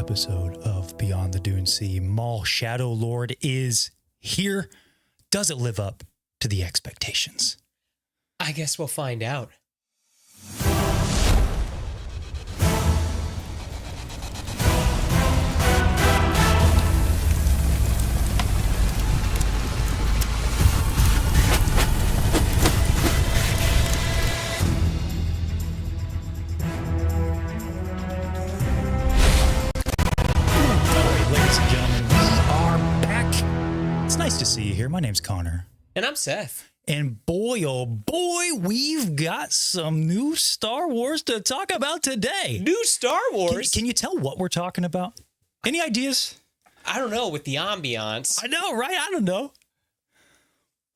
episode of Beyond the Dune Sea. Maul Shadow Lord is here. Does it live up to the expectations? I guess we'll find out. Nice to see you here. My name's Konnor. And I'm Seth. And boy, oh boy, we've got some new Star Wars to talk about today. New Star Wars? Can you tell what we're talking about? Any ideas? I don't know, with the ambiance. I know, right? I don't know.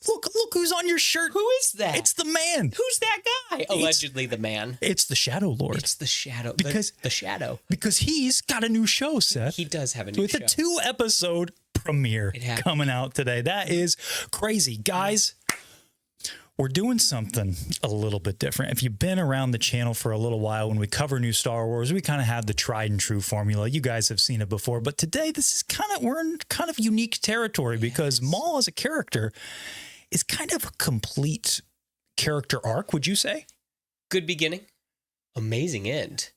Look who's on your shirt. Who is that? It's the man. Who's that guy? Allegedly the man. It's the Shadow Lord. It's the Shadow. Because the Shadow. Because he's got a new show, Seth. He does have a new with show. With a 2-episode premiere coming out today. That is crazy. Guys, we're doing something a little bit different. If you've been around the channel for a little while, when we cover new Star Wars, we kind of have the tried and true formula. You guys have seen it before, but today we're in kind of unique territory because Maul as a character is kind of a complete character arc, would you say? Good beginning, amazing end.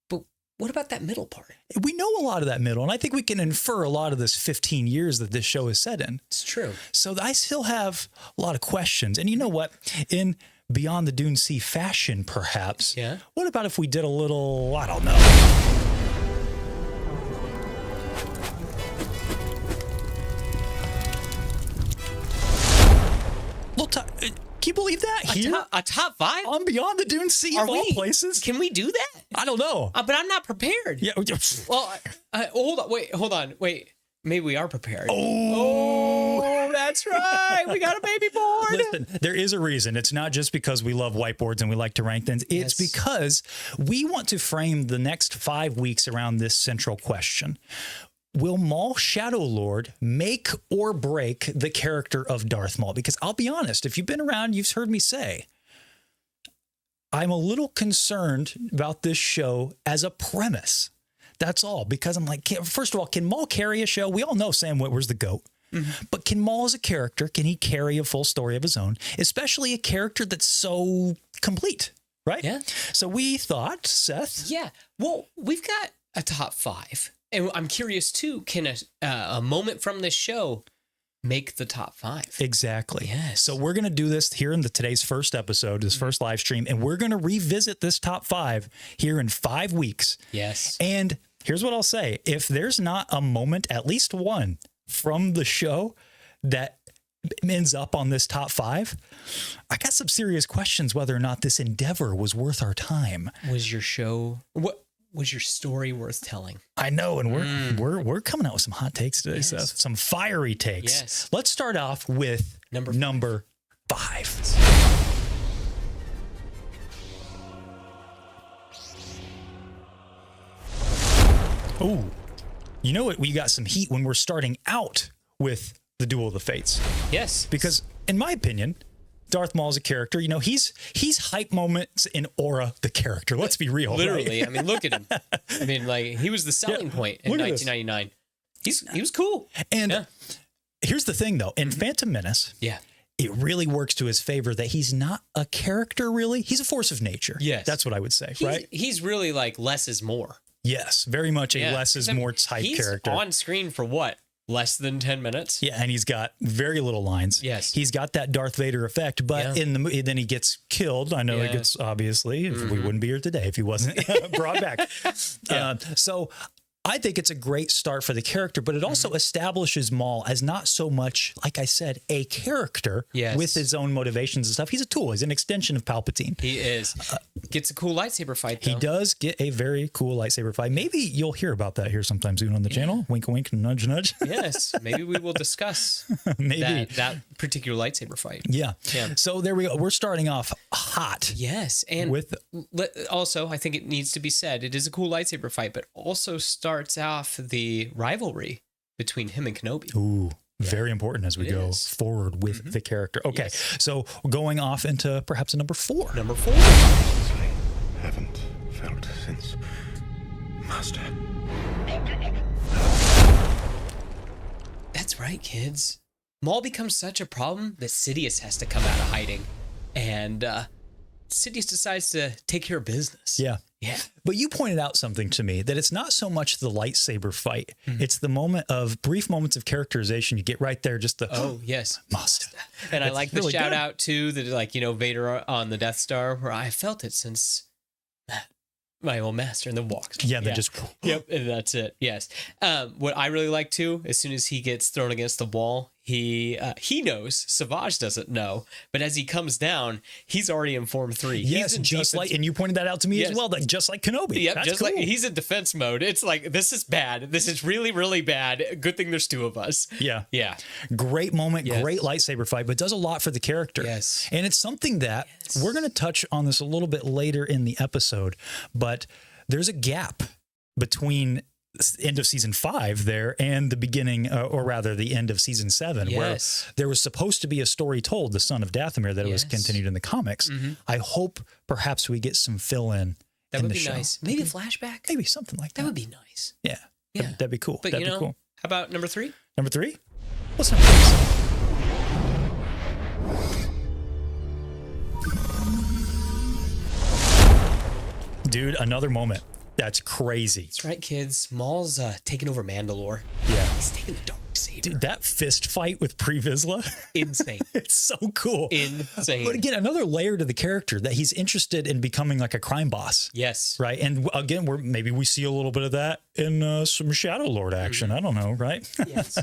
But what about that middle part? We know a lot of that middle, and I think we can infer a lot of this 15 years that this show is set in. It's true. So I still have a lot of questions. And you know what? In Beyond the Dune Sea fashion, perhaps, what about if we did a little, I don't know. Can you believe that? A top 5? On Beyond the Dune Sea of all places? Can we do that? I don't know. But I'm not prepared. Yeah. Well, hold on. Maybe we are prepared. Oh, that's right. We got a baby board. Listen, there is a reason. It's not just because we love whiteboards and we like to rank things. It's because we want to frame the next 5 weeks around this central question. Will Maul Shadow Lord make or break the character of Darth Maul? Because I'll be honest, if you've been around, you've heard me say, I'm a little concerned about this show as a premise. That's all. Because I'm like, first of all, can Maul carry a show? We all know Sam Witwer's the GOAT. Mm-hmm. But can Maul as a character, can he carry a full story of his own? Especially a character that's so complete, right? Yeah. So we thought, Seth. Yeah. Well, we've got a top 5. And I'm curious, too, can a moment from this show make the top 5? Exactly. Yes. So we're going to do this here in today's first episode, this first live stream, and we're going to revisit this top 5 here in 5 weeks. Yes. And here's what I'll say. If there's not a moment, at least one, from the show that ends up on this top 5, I got some serious questions whether or not this endeavor was worth our time. Was your story worth telling? I know, and we're coming out with some hot takes today, Seth. Some fiery takes. Yes. Let's start off with number 5. Oh, you know what? We got some heat when we're starting out with the Duel of the Fates. Yes. Because, in my opinion, Darth Maul is a character. You know, he's hype moments in aura the character. Let's be real. Literally. Right? I mean, look at him. I mean, like, he was the selling point in 1999. He was cool. And here's the thing, though. In Phantom Menace, it really works to his favor that he's not a character, really. He's a force of nature. Yes. That's what I would say, right? He's really like less is more. Yes, very much a less is more type character. He's on screen for what? Less than 10 minutes. Yeah, and he's got very little lines. Yes. He's got that Darth Vader effect, but in the movie, then he gets killed. I know it gets, obviously, we wouldn't be here today if he wasn't brought back. So I think it's a great start for the character, but it also establishes Maul as not so much, like I said, a character with his own motivations and stuff. He's a tool. He's an extension of Palpatine. He is. Gets a cool lightsaber fight, though. He does get a very cool lightsaber fight. Maybe you'll hear about that here sometime soon on the channel. Wink, wink, nudge, nudge. Yes. Maybe we will discuss that particular lightsaber fight. Yeah. So there we go. We're starting off hot. Yes. And also, I think it needs to be said, it is a cool lightsaber fight, but also starts off the rivalry between him and Kenobi. Ooh. Very important as we go forward with the character. Okay, so going off into perhaps a number 4. Number 4. I haven't felt since Master. That's right, kids. Maul becomes such a problem that Sidious has to come out of hiding. And Sidious decides to take care of business. Yeah. Yeah. But you pointed out something to me, that it's not so much the lightsaber fight. It's the moment of brief moments of characterization. You get right there, just the, oh, yes. must. And I It's like the really shout good. out too, that like, Vader on the Death Star, where I felt it since my old master, and then walks. Yeah, they just, Yep, and that's it. Yes. What I really like too, as soon as he gets thrown against the wall, he knows. Savage doesn't know, but as he comes down, he's already in Form 3. yes, he's in just defense- like, and you pointed that out to me Yes. as well, that just like Kenobi. Yep, That's just cool. like he's in defense mode. It's like, this is bad. This is really, really bad. Good thing there's two of us. Yeah. Yeah. Great moment, Yes. great lightsaber fight, but does a lot for the character. Yes. And it's something that we're going to touch on this a little bit later in the episode, but there's a gap between the end of season 5 there and the beginning, or rather the end of season 7, Yes. where there was supposed to be a story told, the Son of Dathomir, that it was Yes. continued in the comics. I hope perhaps we get some fill in That in would the be show. nice. Maybe a flashback. Maybe something like that. That would be nice. Yeah. Yeah. That'd be cool. But That'd be cool. how about number 3? Number 3? What's number 3? Dude, another moment. That's crazy. That's right, kids. Maul's taking over Mandalore. Yeah. He's taking the Darksaber. Dude, that fist fight with Pre Vizsla, Insane. it's so cool. Insane. But again, another layer to the character, that he's interested in becoming like a crime boss. Yes. Right. And again, maybe we see a little bit of that in some Shadow Lord action. I don't know. Right. Yes.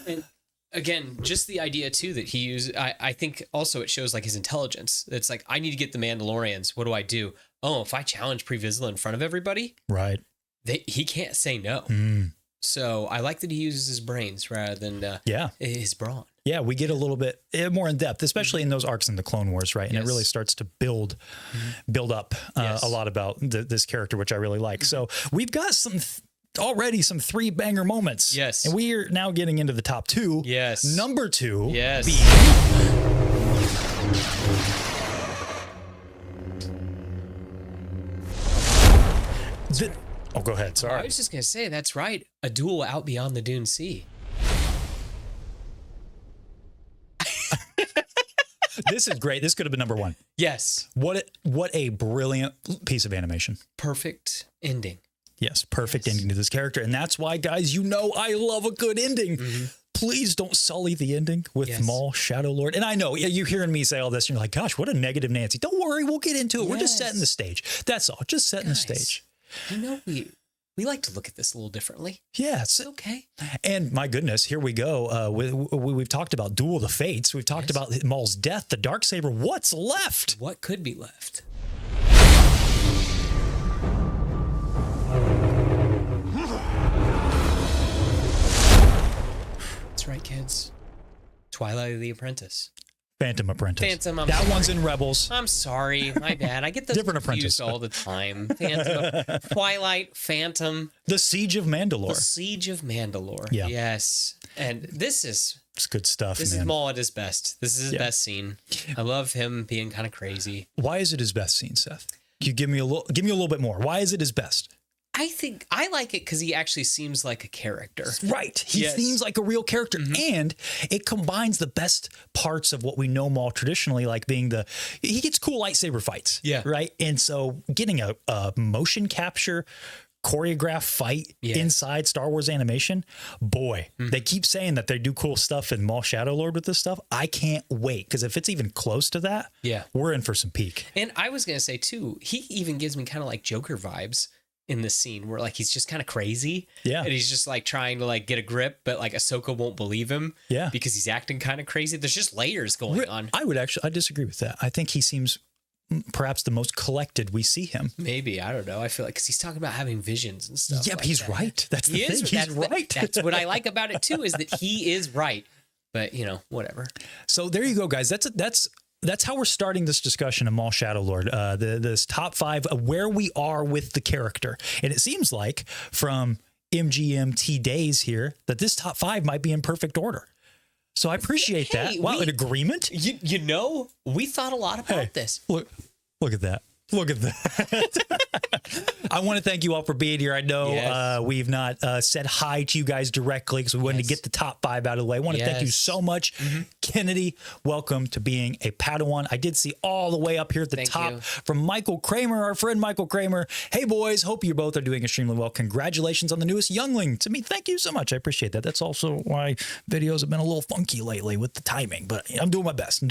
And again, just the idea too that he used, I think also it shows like his intelligence. It's like, I need to get the Mandalorians. What do I do? Oh, if I challenge Pre Vizsla in front of everybody, Right. he can't say no. So I like that he uses his brains rather than his brawn. Yeah, we get a little bit more in depth, especially in those arcs in the Clone Wars, right? And Yes. it really starts to build up a lot about this character, which I really like. So we've got already some 3 banger moments. Yes. And we are now getting into the top 2. Yes. Number 2. Yes. Oh, go ahead. I Sorry. was just going to say, that's right. A duel out beyond the Dune Sea. This is great. This could have been number 1. Yes. What a brilliant piece of animation. Perfect ending. Yes, perfect ending to this character. And that's why, guys, I love a good ending. Please don't sully the ending with Maul Shadow Lord. And I know you're hearing me say all this and you're like, gosh, what a negative Nancy. Don't worry, we'll get into it. We're just setting the stage. That's all. Just setting the stage. We like to look at this a little differently. Yes. It's okay. And my goodness, here we go. We've talked about Duel of the Fates. We've talked about Maul's death, the Darksaber. What's left? What could be left? That's right, kids. Twilight of the Apprentice. Phantom Apprentice. Phantom, I'm that sorry. one's in Rebels. I'm sorry, my bad. I get those Different confused Apprentice. all the time. Phantom, Twilight, Phantom, The Siege of Mandalore. The Siege of Mandalore. Yeah. Yes, and this is It's good stuff, man. is Maul at his best. This is his best scene. I love him being kind of crazy. Why is it his best scene, Seth? Can you give me a little bit more? Why is it his best? I think I like it because he actually seems like a character. Right. He Yes. seems like a real character. And it combines the best parts of what we know Maul traditionally, like being he gets cool lightsaber fights. Yeah. Right. And so getting a motion capture choreographed fight inside Star Wars animation, boy, they keep saying that they do cool stuff in Maul Shadow Lord with this stuff. I can't wait, because if it's even close to that, we're in for some peak. And I was going to say too, he even gives me kind of like Joker vibes in this scene where like he's just kind of crazy. Yeah. And he's just like trying to like get a grip, but like Ahsoka won't believe him. Yeah. Because he's acting kind of crazy. There's just layers going on. I disagree with that. I think he seems perhaps the most collected we see him. Maybe. I don't know. I feel like because he's talking about having visions and stuff. Yeah, like but he's that. right. That's the thing. He's right. That's what I like about it too, is that he is right. But whatever. So there you go, guys. That's how we're starting this discussion of Maul Shadow Lord. This top 5 of where we are with the character, and it seems like from MGMT days here that this top 5 might be in perfect order. So I appreciate that. Wow, an agreement. We thought a lot about this. Look at that. Look at that. I want to thank you all for being here. I know we've not said hi to you guys directly because we wanted to get the top 5 out of the way. I want to thank you so much. Kennedy, welcome to being a Padawan. I did see all the way up here at the top from Michael Kramer, our friend Michael Kramer. Hey, boys, hope you both are doing extremely well. Congratulations on the newest youngling. To me, thank you so much. I appreciate that. That's also why videos have been a little funky lately with the timing, but I'm doing my best.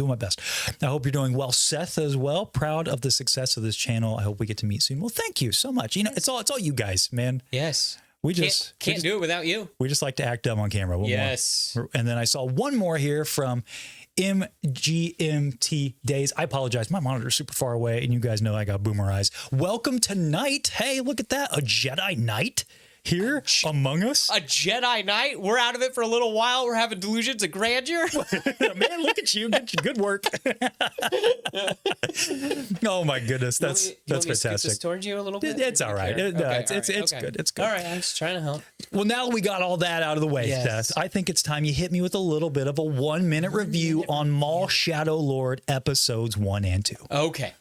I hope you're doing well. Seth as well. Proud of the success of this channel. I hope we get to meet soon. Well, thank you so much. You know, it's all you guys, man. Yes. We can't do it without you. We just like to act dumb on camera. Yes. And then I saw one more here from MGMT Days. I apologize. My monitor is super far away, and you guys know I got boomer eyes. Welcome to night. Hey, look at that. A Jedi Knight here among us. A Jedi Knight? We're out of it for a little while. We're having delusions of grandeur. Man, look at you. Good work. Oh, my goodness. That's fantastic. Towards you a little bit? It's all right. It's good. It's good. All right. I was trying to help. Well, now that we got all that out of the way, Seth, I think it's time you hit me with a little bit of a 1-minute review on Maul Shadow Lord episodes 1 and 2. Okay.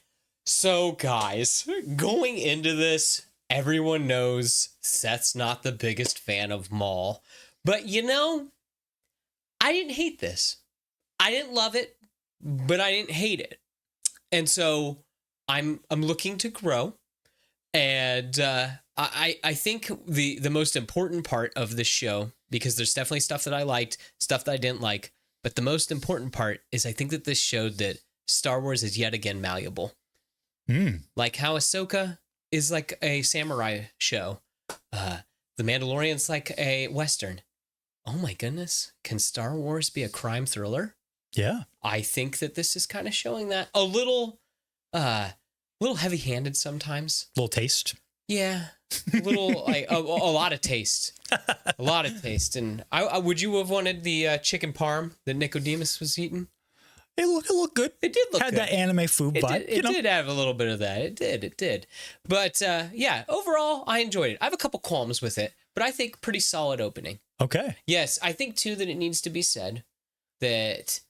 So, guys, going into this, everyone knows Seth's not the biggest fan of Maul. But, you know, I didn't hate this. I didn't love it, but I didn't hate it. And so I'm looking to grow. And I think the most important part of this show, because there's definitely stuff that I liked, stuff that I didn't like, but the most important part is I think that this showed that Star Wars is yet again malleable. Like how Ahsoka is like a samurai show. The Mandalorian's like a Western. Oh my goodness. Can Star Wars be a crime thriller? Yeah. I think that this is kind of showing that a little heavy-handed sometimes. Little taste. Yeah. A little, like a lot of taste. A lot of taste. And I would you have wanted the chicken parm that Nicodemus was eating? It looked good. It did look Had good. that anime food vibe. It did have a little bit of that. It did. But yeah, overall, I enjoyed it. I have a couple qualms with it, but I think pretty solid opening. Okay. Yes, I think, too, that it needs to be said that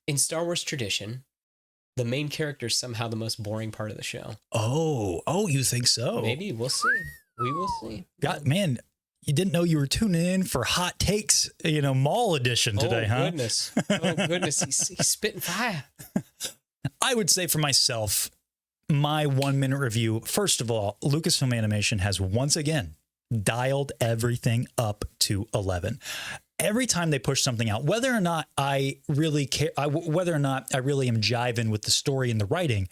in Star Wars tradition, the main character is somehow the most boring part of the show. Oh, you think so? Maybe. We'll see. We will see. God, man. You didn't know you were tuning in for hot takes, Maul edition today, huh? Goodness. Oh, goodness. He's spitting fire. I would say for myself, my 1-minute review, first of all, Lucasfilm Animation has once again dialed everything up to 11. Every time they push something out, whether or not I really care, whether or not I really am jiving with the story and the writing,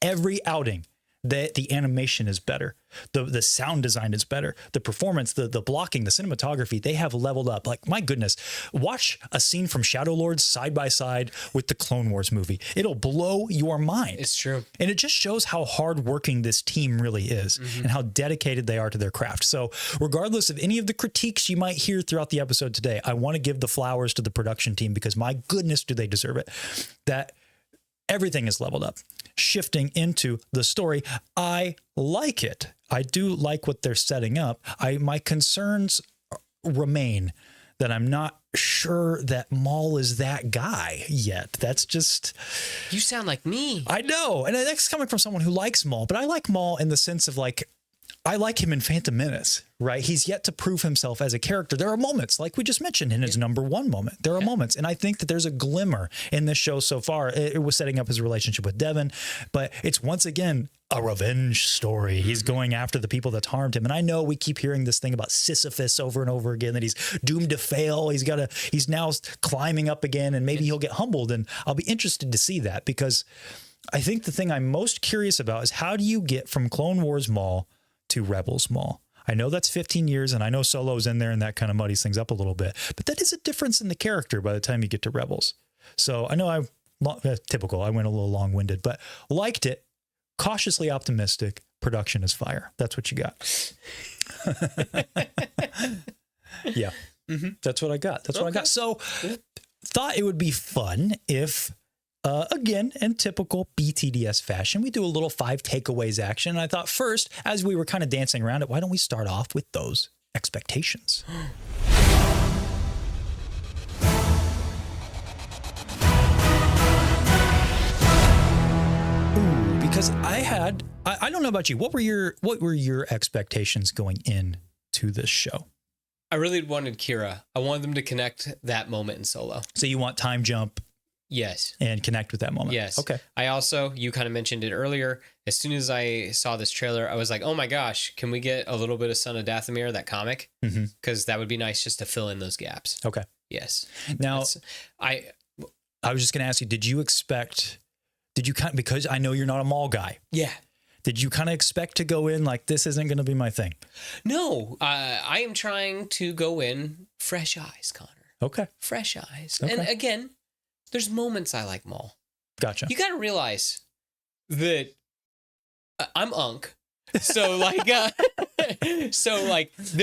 every outing, the animation is better. The sound design is better. The performance, the blocking, the cinematography, they have leveled up. Like, my goodness, watch a scene from Shadow Lords side by side with the Clone Wars movie. It'll blow your mind. It's true. And it just shows how hardworking this team really is and how dedicated they are to their craft. So regardless of any of the critiques you might hear throughout the episode today, I want to give the flowers to the production team because my goodness, do they deserve it. That everything is leveled up. Shifting into the story, I like it. I do like what they're setting up. My concerns remain that I'm not sure that Maul is that guy yet. That's just... You sound like me. I know. And that's coming from someone who likes Maul, but I like Maul in the sense of I like him in Phantom Menace, right? He's yet to prove himself as a character. There are moments, like we just mentioned, in his number 1 moment. There are moments, and I think that there's a glimmer in this show so far. It was setting up his relationship with Devin, but it's once again a revenge story. He's going after the people that harmed him. And I know we keep hearing this thing about Sisyphus over and over again, that he's doomed to fail. He's now climbing up again, and maybe he'll get humbled. And I'll be interested to see that, because I think the thing I'm most curious about is how do you get from Clone Wars Maul to Rebels Maul? I know that's 15 years, and I know Solo's in there, and that kind of muddies things up a little bit. But that is a difference in the character by the time you get to Rebels. So I know typical. I went a little long-winded, but liked it. Cautiously optimistic. Production is fire. That's what you got. Yeah. That's what I got. That's what I got. So thought it would be fun if... again, in typical BTDS fashion, we do a little 5 takeaways action. And I thought first, as we were kind of dancing around it, why don't we start off with those expectations? because I don't know about you. What were your expectations going in to this show? I really wanted Kira. I wanted them to connect that moment in Solo. So you want time jump. Yes. And connect with that moment. Yes. Okay. I also, you kind of mentioned it earlier. As soon as I saw this trailer, I was like, oh my gosh, can we get a little bit of Son of Dathomir, that comic? Because that would be nice just to fill in those gaps. Okay. Yes. Now, I was just going to ask you, because I know you're not a Maul guy. Yeah. Did you kind of expect to go in like, this isn't going to be my thing? No, I am trying to go in fresh eyes, Konnor. Okay. Fresh eyes. Okay. And again, there's moments I like Maul. Gotcha. You got to realize that I'm Unk. So like, there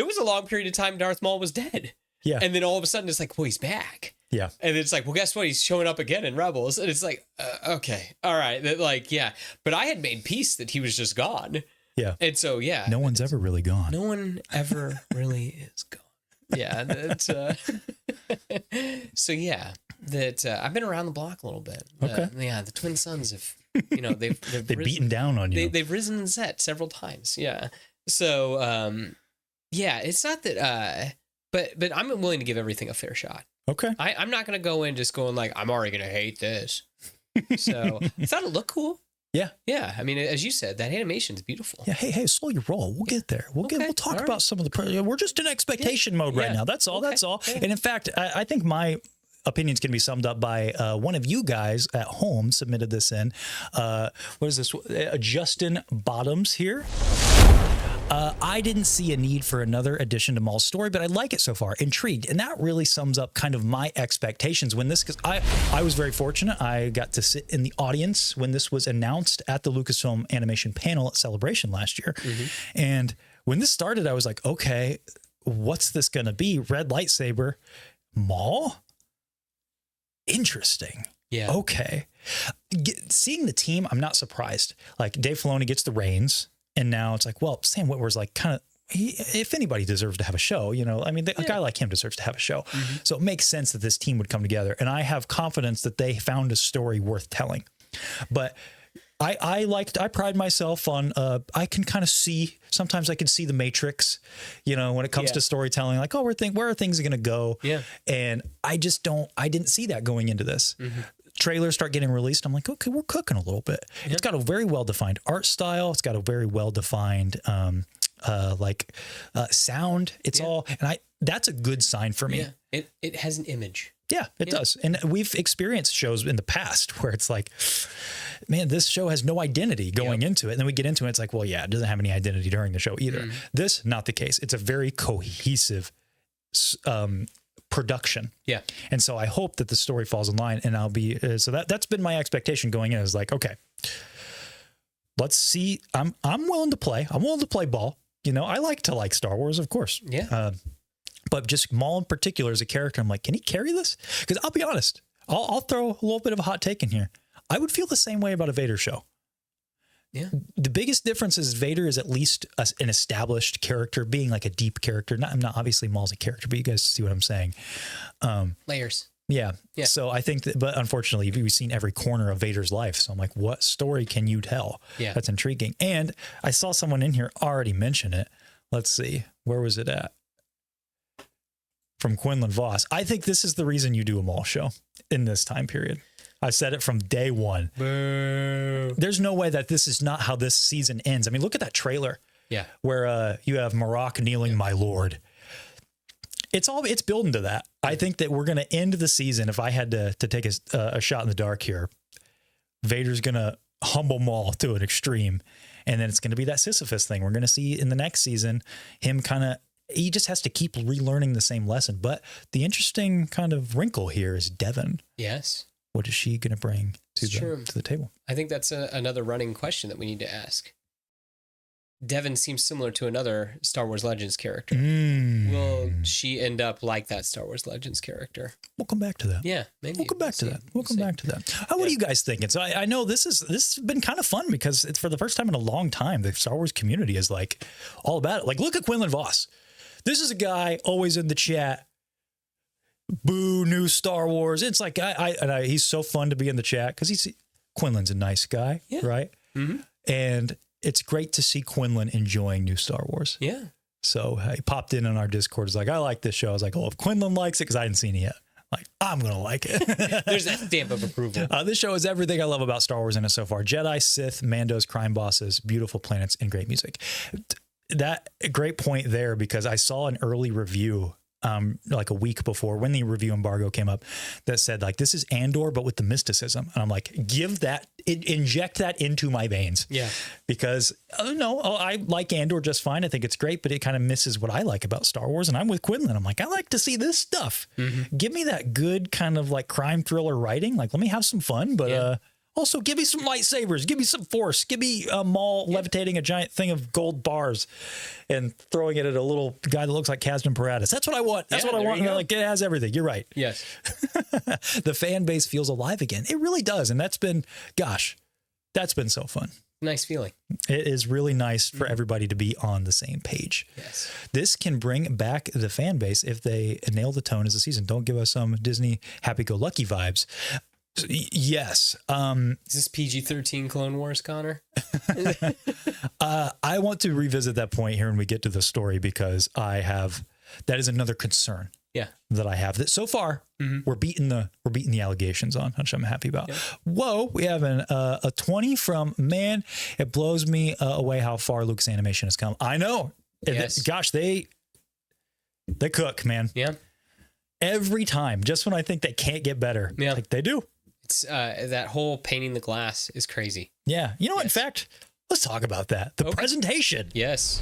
was a long period of time Darth Maul was dead. Yeah. And then all of a sudden it's like, well, he's back. Yeah. And it's like, well, guess what? He's showing up again in Rebels. And it's like, okay, all right. Yeah. But I had made peace that he was just gone. Yeah. And so, yeah. No one's ever really gone. No one ever really is gone. Yeah. That's, so, yeah. I've been around the block a little bit. Okay. Yeah. The twin sons have, they've beaten down on you. They've risen and set several times. Yeah. So, yeah, it's not that, but I'm willing to give everything a fair shot. Okay. I'm not going to go in just going like, I'm already going to hate this. So I thought it looked cool. Yeah. Yeah. I mean, as you said, that animation is beautiful. Yeah. Hey, slow your roll. We'll get there. We'll talk about some of the, we're just in expectation mode right now. That's all. Okay. That's all. Yeah. And in fact, I think my opinions can be summed up by one of you guys at home submitted this in. What is this? Justin Bottoms here. I didn't see a need for another addition to Maul's story, but I like it so far. Intrigued. And that really sums up kind of my expectations when this, because I was very fortunate. I got to sit in the audience when this was announced at the Lucasfilm Animation panel at Celebration last year. And when this started, I was like, okay, what's this going to be? Red lightsaber, Maul? Interesting. Yeah. Okay. Seeing the team, I'm not surprised. Like Dave Filoni gets the reins. And now it's like, well, Sam Witwer's like kind of, if anybody deserves to have a show, I mean, a guy like him deserves to have a show. So it makes sense that this team would come together. And I have confidence that they found a story worth telling. But I pride myself on, I can kind of see, sometimes I can see the Matrix, when it comes to storytelling, like, oh, where are things going to go? Yeah. And I didn't see that going into this. Trailers start getting released. I'm like, okay, we're cooking a little bit. Yep. It's got a very well-defined art style. It's got a very well-defined, sound. It's all, and that's a good sign for me. Yeah. It has an image. Yeah, it does. And we've experienced shows in the past where it's like, man, this show has no identity going into it. And then we get into it. It's like, well, yeah, it doesn't have any identity during the show either. This, not the case. It's a very cohesive, production. Yeah. And so I hope that the story falls in line, and I'll be, so that's been my expectation going in, is like, okay, let's see. I'm willing to play. I'm willing to play ball. I like to like Star Wars, of course. Yeah. But just Maul in particular as a character, I'm like, can he carry this? Because I'll be honest, I'll throw a little bit of a hot take in here. I would feel the same way about a Vader show. Yeah. The biggest difference is Vader is at least an established character, being like a deep character. Not obviously Maul's a character, but you guys see what I'm saying. Layers. Yeah. So I think that, but unfortunately, we've seen every corner of Vader's life. So I'm like, what story can you tell? Yeah. That's intriguing. And I saw someone in here already mention it. Let's see. Where was it at? From Quinlan Voss. I think this is the reason you do a Maul show in this time period. I said it from day one. Boo. There's no way that this is not how this season ends. I mean, look at that trailer. Yeah. Where you have Marok kneeling, my lord. It's building to that. I think that we're going to end the season. If I had to take a shot in the dark here, Vader's going to humble Maul to an extreme. And then it's going to be that Sisyphus thing. We're going to see in the next season him he just has to keep relearning the same lesson. But the interesting kind of wrinkle here is Devin. Yes. What is she going to bring to the table? I think that's another running question that we need to ask. Devin seems similar to another Star Wars Legends character. Will she end up like that Star Wars Legends character? We'll come back to that. Yeah, maybe. We'll come back to that. We'll come back to that. What are you guys thinking? So I know this has been kind of fun because it's for the first time in a long time the Star Wars community is like all about it. Like, look at Quinlan Voss. This is a guy always in the chat. Boo, new Star Wars. It's like he's so fun to be in the chat because Quinlan's a nice guy, right? And it's great to see Quinlan enjoying new Star Wars. Yeah. So he popped in on our Discord. He's like, I like this show. I was like, well, if Quinlan likes it, because I hadn't seen it yet, like, I'm going to like it. There's that stamp of approval. This show is everything I love about Star Wars in it so far. Jedi, Sith, Mandos, crime bosses, beautiful planets, and great music. That great point there, because I saw an early review like a week before when the review embargo came up that said like, this is Andor, but with the mysticism. And I'm like, inject that into my veins. Yeah. Because I like Andor just fine. I think it's great, but it kind of misses what I like about Star Wars. And I'm with Quinlan. I'm like, I like to see this stuff. Give me that good kind of like crime thriller writing. Like, let me have some fun, but also give me some lightsabers, give me some force, give me Maul levitating a giant thing of gold bars and throwing it at a little guy that looks like Casman Paratus. That's what I want. That's what I want. Like, it has everything. You're right. Yes. The fan base feels alive again. It really does. And that's been so fun. Nice feeling. It is really nice for everybody to be on the same page. Yes. This can bring back the fan base if they nail the tone as a season. Don't give us some Disney happy-go-lucky vibes. Yes. Is this PG-13 Clone Wars, Konnor? I want to revisit that point here when we get to the story, because that is another concern. Yeah. That I have. That so far we're beating the allegations on, which I'm happy about. Yeah. Whoa, we have a 20 from, man, it blows me away how far Lucas Animation has come. I know. Yes. Gosh, they cook, man. Yeah. Every time, just when I think they can't get better, like they do. It's that whole painting the glass is crazy. Yeah. You know what? In fact, let's talk about that. The presentation. Yes.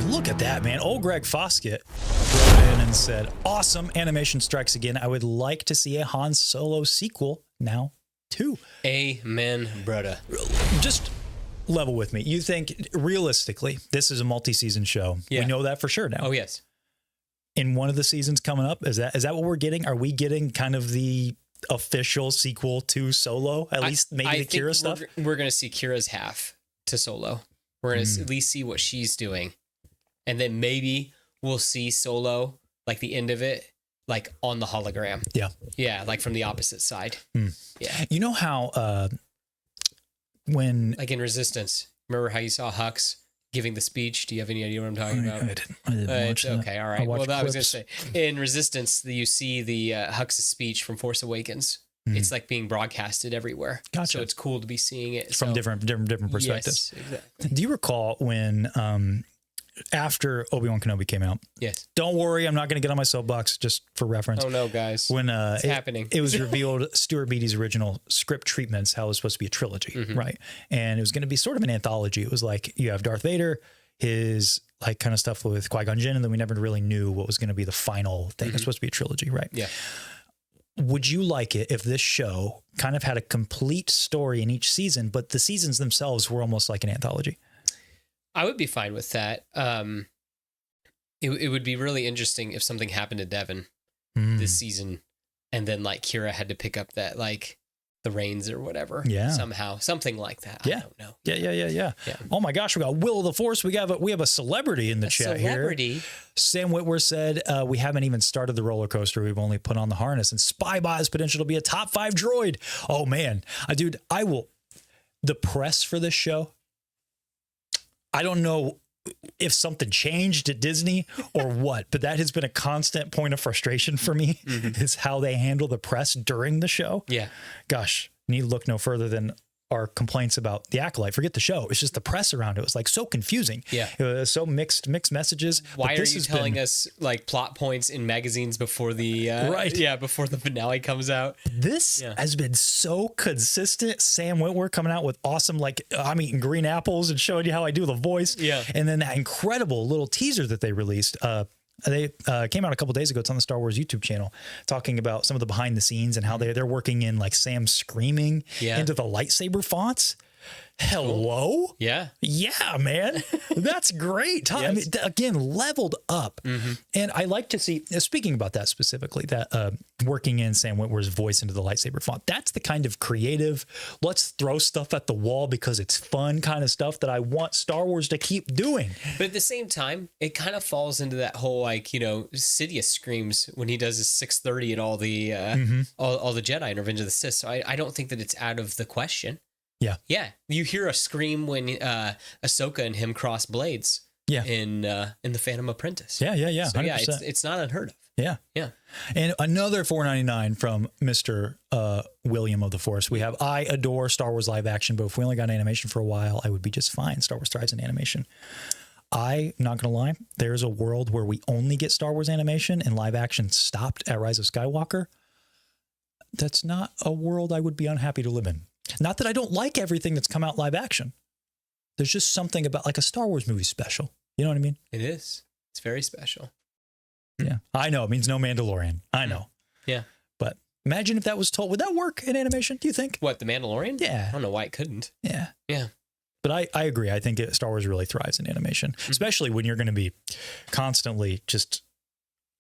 Look at that, man. Old Greg Foskett wrote in and said, awesome, animation strikes again. I would like to see a Han Solo sequel now, too. Amen, brother. Just level with me. You think, realistically, this is a multi-season show. Yeah. We know that for sure now. Oh, yes. In one of the seasons coming up, is that what we're getting? Are we getting kind of the official sequel to Solo? At least maybe the Kira stuff? We're going to see Kira's half to Solo. We're going to at least see what she's doing. And then maybe we'll see Solo, like the end of it, like on the hologram. Yeah. Yeah, like from the opposite side. Yeah. You know how when... Like in Resistance, remember how you saw Hux giving the speech? Do you have any idea what I'm talking about? I didn't watch that. Okay, all right. Well, I was going to say, in Resistance, you see the Hux's speech from Force Awakens. It's like being broadcasted everywhere. Gotcha. So it's cool to be seeing it. From different perspectives. Yes, exactly. Do you recall when... after Obi-Wan Kenobi came out. Yes. Don't worry, I'm not going to get on my soapbox, just for reference. Oh no, guys. When it's happening. It was revealed Stuart Beatty's original script treatments, how it was supposed to be a trilogy, right? And it was going to be sort of an anthology. It was like you have Darth Vader, his like kind of stuff with Qui-Gon Jinn, and then we never really knew what was going to be the final thing. It was supposed to be a trilogy, right? Yeah. Would you like it if this show kind of had a complete story in each season, but the seasons themselves were almost like an anthology? I would be fine with that. It would be really interesting if something happened to Devin this season, and then like Kira had to pick up that like the reins or whatever. Yeah. Somehow, something like that. Yeah. I don't know. Yeah. Oh my gosh, we got Will of the Force. We have a celebrity in the chat here. Sam Whitwer said, we haven't even started the roller coaster. We've only put on the harness, and Spybot has potential to be a top 5 droid. Oh man, dude, the press for this show, I don't know if something changed at Disney or what, but that has been a constant point of frustration for me is how they handle the press during the show. Yeah. Gosh, need to look no further than our complaints about The Acolyte. Forget the show. It's just the press around it. It was like so confusing. Yeah. It was so mixed messages. Why are you telling us like plot points in magazines before the before the finale comes out? This has been so consistent. Sam Whitwer coming out with awesome, like I'm eating green apples and showing you how I do the voice. Yeah. And then that incredible little teaser that they released. They came out a couple days ago. It's on the Star Wars YouTube channel, talking about some of the behind the scenes and how they're working in like Sam screaming into the lightsaber fonts. Hello? Yeah. Yeah, man. That's great. I mean, again, leveled up. And I like to see, speaking about that specifically, that working in Sam Witwer's voice into the lightsaber font, that's the kind of creative, let's throw stuff at the wall because it's fun kind of stuff that I want Star Wars to keep doing. But at the same time, it kind of falls into that whole, like, you know, Sidious screams when he does his 6:30 and all the all the Jedi in Revenge of the Sith. So I don't think that it's out of the question. Yeah. Yeah. You hear a scream when Ahsoka and him cross blades. Yeah. In the Phantom Apprentice. Yeah. So 100%. yeah, it's not unheard of. Yeah. Yeah. And another $4.99 from Mr. William of the Force. We have, I adore Star Wars live action, but if we only got animation for a while, I would be just fine. Star Wars thrives in animation. I'm not going to lie. There's a world where we only get Star Wars animation and live action stopped at Rise of Skywalker. That's not a world I would be unhappy to live in. Not that I don't like everything that's come out live action. There's just something about like a Star Wars movie special. You know what I mean? It is. It's very special. Yeah. I know. It means no Mandalorian. I know. Yeah. But imagine if that was told. Would that work in animation, do you think? What, the Mandalorian? Yeah. I don't know why it couldn't. Yeah. Yeah. But I agree. I think Star Wars really thrives in animation, especially when you're going to be constantly just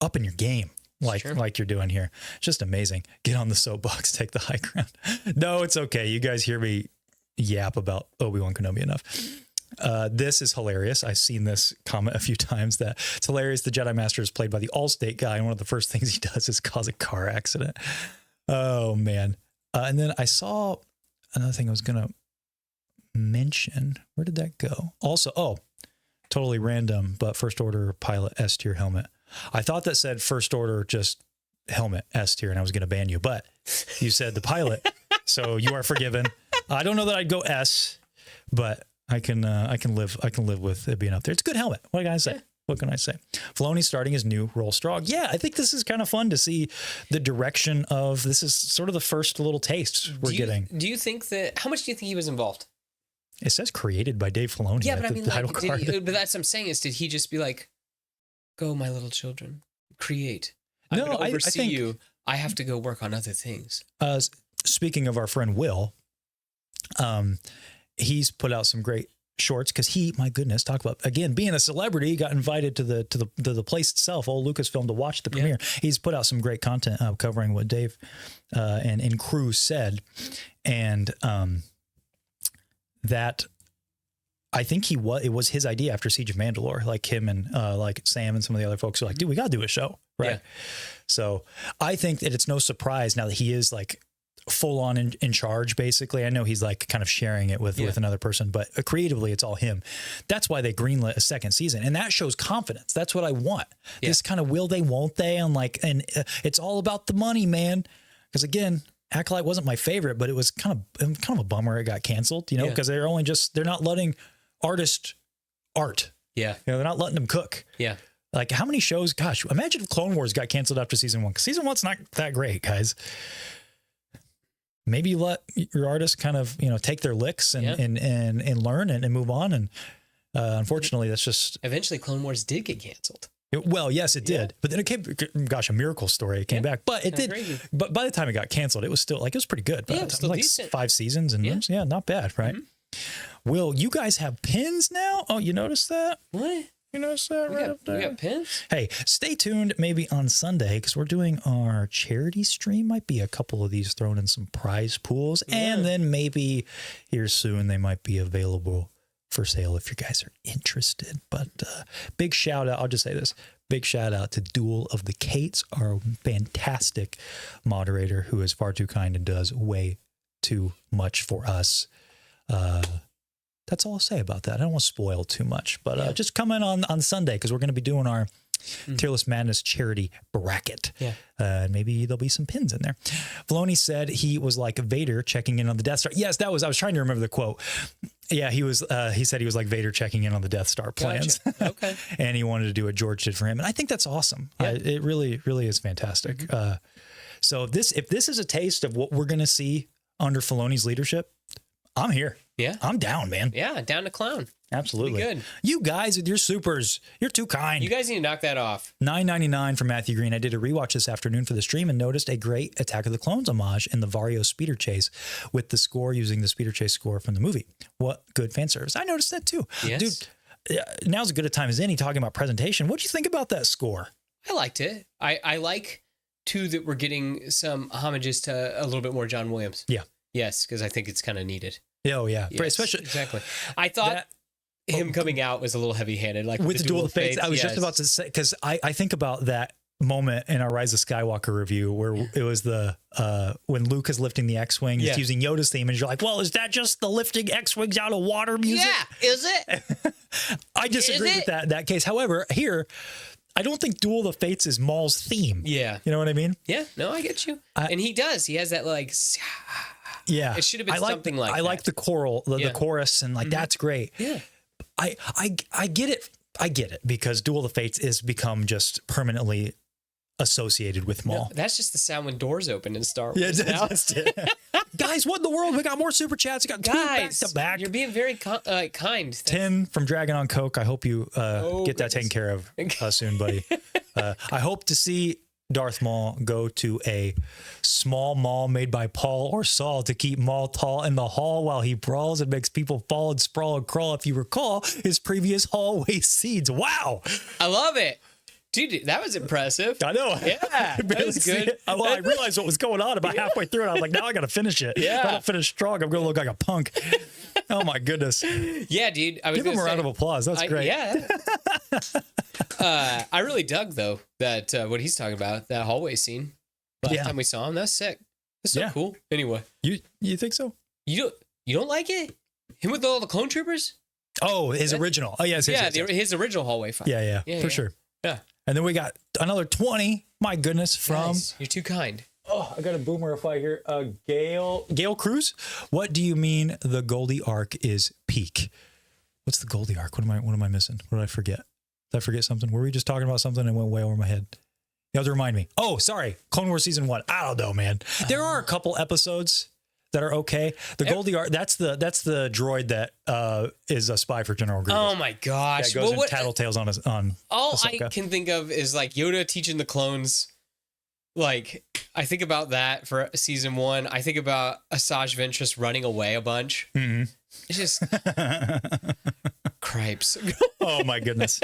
up in your game. Like you're doing here. Just amazing. Get on the soapbox, take the high ground. No, it's okay. You guys hear me yap about Obi-Wan Kenobi enough. This is hilarious. I've seen this comment a few times that it's hilarious. The Jedi Master is played by the Allstate guy, and one of the first things he does is cause a car accident. Oh, man. And then I saw another thing I was going to mention. Where did that go? Also, totally random, but First Order pilot S tier helmet. I thought that said First Order just helmet S tier, and I was going to ban you, but you said the pilot, so you are forgiven. I don't know that I'd go S, but I can live with it being up there. It's a good helmet. What can I say? Yeah. What can I say? Filoni starting his new role strong. Yeah, I think this is kind of fun to see the direction of. This is sort of the first little taste we're getting. Do you think that? How much do you think he was involved? It says created by Dave Filoni. Yeah, but I mean, like, but that's what I'm saying is, did he just be like, "Go, my little children, create"? I'm going to oversee you. I have to go work on other things. Speaking of our friend Will, he's put out some great shorts because my goodness, talk about, again, being a celebrity, he got invited to the place itself, old Lucasfilm, to watch the premiere. Yeah. He's put out some great content covering what Dave and crew said. And that I think it was his idea after Siege of Mandalore, like him and like Sam and some of the other folks are like, dude, we got to do a show. Right. Yeah. So I think that it's no surprise now that he is like full on in charge, basically. I know he's like kind of sharing it with another person, but creatively it's all him. That's why they greenlit a second season. And that shows confidence. That's what I want. Yeah. This kind of will they, won't they? And it's all about the money, man. Because again, Acolyte wasn't my favorite, but it was kind of a bummer it got canceled, you know, because they're not letting artists art. Yeah. You know, they're not letting them cook. Yeah. Like how many shows, gosh, imagine if Clone Wars got canceled after season 1, because season 1's not that great, guys. Maybe you let your artists kind of, you know, take their licks and learn and move on. And unfortunately, that's just... Eventually, Clone Wars did get canceled. Well, yes, it did. But then it came, gosh, a miracle story. It came back. But it did. Crazy. But by the time it got canceled, it was still like, it was pretty good. Yeah, it was still like decent. 5 seasons and not bad, right? Will, you guys have pins now? Oh, you noticed that? What? You notice that up there? We got pins? Hey, stay tuned maybe on Sunday because we're doing our charity stream. Might be a couple of these thrown in some prize pools. Yeah. And then maybe here soon they might be available for sale if you guys are interested. But big shout out. I'll just say this. Big shout out to Duel of the Kates, our fantastic moderator who is far too kind and does way too much for us. That's all I'll say about that. I don't want to spoil too much, but just come in on Sunday because we're going to be doing our Tearless Madness charity bracket. Yeah. Maybe there'll be some pins in there. Filoni said he was like Vader checking in on the Death Star. Yes, I was trying to remember the quote. Yeah, he said he was like Vader checking in on the Death Star plans. Gotcha. Okay. And he wanted to do what George did for him. And I think that's awesome. Yeah. It really, really is fantastic. So if this is a taste of what we're going to see under Filoni's leadership, I'm here. Yeah. I'm down, man. Yeah, down to clown. Absolutely. Pretty good. You guys with your supers, you're too kind. You guys need to knock that off. $9.99 from Matthew Green. I did a rewatch this afternoon for the stream and noticed a great Attack of the Clones homage in the Vario speeder chase with the score using the speeder chase score from the movie. What good fan service. I noticed that too. Yes. Dude, now's as good a time as any talking about presentation. What'd you think about that score? I liked it. I like, too, that we're getting some homages to a little bit more John Williams. Yeah. Yes, because I think it's kind of needed. Oh, yeah. Yes, Especially, exactly. I thought him coming out was a little heavy-handed. Like with the Duel of the Fates. I was just about to say, because I think about that moment in our Rise of Skywalker review where it was the when Luke is lifting the X-Wing, he's using Yoda's theme, and you're like, well, is that just the lifting X-Wings out of water music? Yeah, is it? I disagree with that case. However, here, I don't think Duel of the Fates is Maul's theme. Yeah. You know what I mean? Yeah, no, I get you. And he does. He has that like... Yeah. It should have been something like that. I like the choral, the chorus, and like that's great. Yeah. I get it. I get it because Duel of the Fates is become just permanently associated with Maul. No, that's just the sound when doors open in Star Wars. Yeah, that's it. Guys, what in the world? We got more super chats. We got two back to back. You're being very kind. 10 from Dragon on Coke. I hope you get that taken care of soon, buddy. I hope to see Darth Maul go to a small mall made by Paul or Saul to keep Maul tall in the hall while he brawls and makes people fall and sprawl and crawl. If you recall his previous hallway scenes. Wow. I love it. Dude, that was impressive. I know. Yeah, that was good. Well, I realized what was going on about halfway through, and I was like, now I got to finish it. Yeah. If I don't finish strong, I'm going to look like a punk. Oh, my goodness. Yeah, dude. Give him a round of applause. That's great. Yeah. I really dug, though, that what he's talking about, that hallway scene. Last time we saw him, that's sick. That's so cool. Anyway. You think so? You don't like it? Him with all the clone troopers? Oh, his original. Oh, yes. His original hallway fight. Yeah, for sure. Yeah. And then we got another 20. My goodness, from... Nice. You're too kind. Oh, I got a boomer if I hear Gail Cruz. What do you mean the Goldie arc is peak? What's the Goldie arc? What am I missing? What did I forget? Did I forget something? Were we just talking about something and went way over my head? You have to remind me. Oh, sorry. Clone Wars Season 1. I don't know, man. There are a couple episodes that are okay. The Goldie arc, that's the droid that is a spy for General Grievous. Oh my gosh. That goes in tattletales on all Ahsoka. I can think of is like Yoda teaching the clones. Like, I think about that for Season 1. I think about Asajj Ventress running away a bunch. Mm-hmm. It's just... Cripes. Oh my goodness.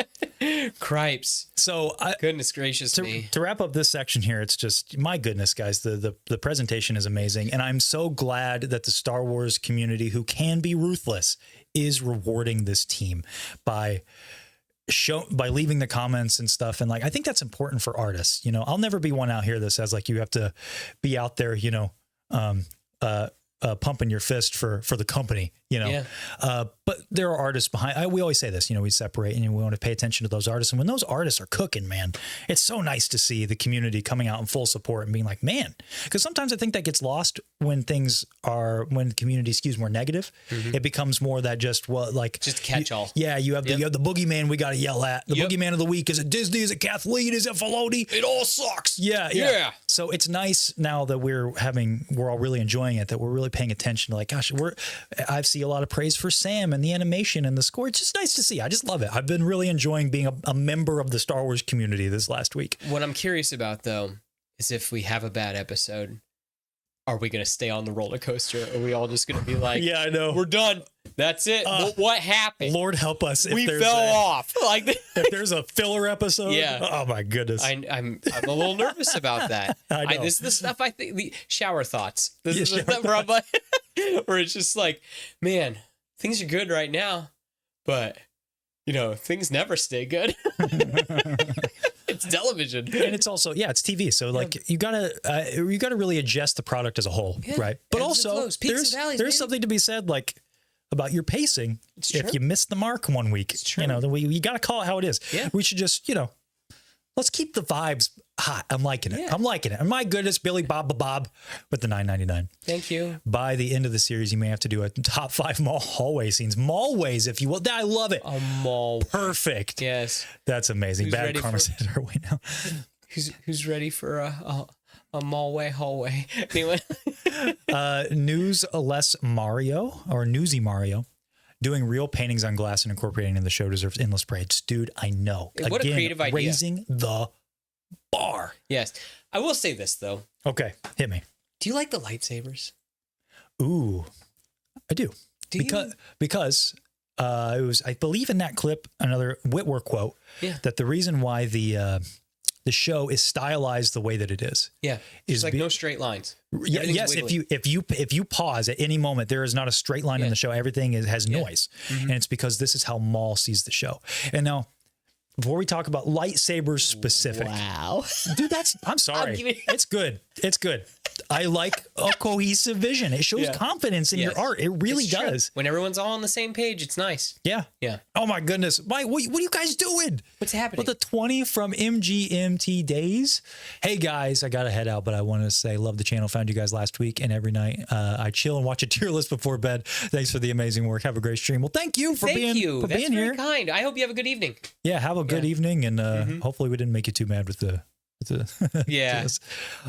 Cripes. So goodness gracious me. To wrap up this section here, it's just, my goodness, guys, the presentation is amazing. And I'm so glad that the Star Wars community, who can be ruthless, is rewarding this team by leaving the comments and stuff. And like, I think that's important for artists. You know, I'll never be one out here that says like, you have to be out there, you know, pumping your fist for the company, you know. Yeah. But there are artists behind. We always say this, you know, we separate and we want to pay attention to those artists. And when those artists are cooking, man, it's so nice to see the community coming out in full support and being like, man, because sometimes I think that gets lost when when the community skews more negative. Mm-hmm. It becomes more that just catch all. Yeah, you have the boogeyman we got to yell at. The boogeyman of the week. Is it Disney? Is it Kathleen? Is it Filoni? It all sucks. Yeah. So it's nice now that we're all really enjoying it, that we're really paying attention to like, gosh, I see a lot of praise for Sam and the animation and the score. It's just nice to see. I just love it. I've been really enjoying being a member of the Star Wars community this last week. What I'm curious about, though, is if we have a bad episode, are we going to stay on the roller coaster? Or are we all just going to be like, yeah, I know, we're done. That's it. What happened? Lord help us. We fell off. Like, if there's a filler episode. Yeah. Oh my goodness. I'm a little nervous about that. I know. This is the stuff I think, the shower thoughts. This is the stuff where I'm like, where it's just like, man, things are good right now, but you know, things never stay good. It's television, and it's also it's TV. So like you gotta really adjust the product as a whole, right? But also there's something to be said like about your pacing. If you miss the mark one week, you know, you got to call it how it is. Yeah. We should just, you know, let's keep the vibes hot. I'm liking it. Yeah. I'm liking it. And my goodness, Billy Bob with the $9.99. Thank you. By the end of the series, you may have to do a top 5 mall hallway scenes. Mallways, if you will. I love it. A mall. Perfect. Yes. That's amazing. Who's Bad karma's headed our way now. Who's ready for a mallway hallway? Anyway. Newsy Mario. Doing real paintings on glass and incorporating in the show deserves endless praise. Dude, I know. What a creative idea. Raising the bar. Yes. I will say this, though. Okay, hit me. Do you like the lightsabers? Ooh, I do. Because it was, I believe in that clip, another Whitwer quote, that the reason why the show is stylized the way that it is. Yeah. It's like no straight lines. Yes. Wiggly. If you pause at any moment, there is not a straight line in the show. Everything has noise. And it's because this is how Maul sees the show. And now, before we talk about lightsabers specific. Wow. Dude, I'm sorry. It's good. It's good. I like a cohesive vision. It shows confidence in your art. It really does. When everyone's all on the same page, it's nice. Yeah. Yeah. Oh my goodness. What are you guys doing? What's happening? With the 20 from MGMT days. Hey guys, I got to head out, but I wanted to say, love the channel. Found you guys last week, and every night I chill and watch a tier list before bed. Thanks for the amazing work. Have a great stream. Well, thank you for being here. That's very kind. I hope you have a good evening. Yeah, have a good evening, and hopefully we didn't make you too mad with the yeah.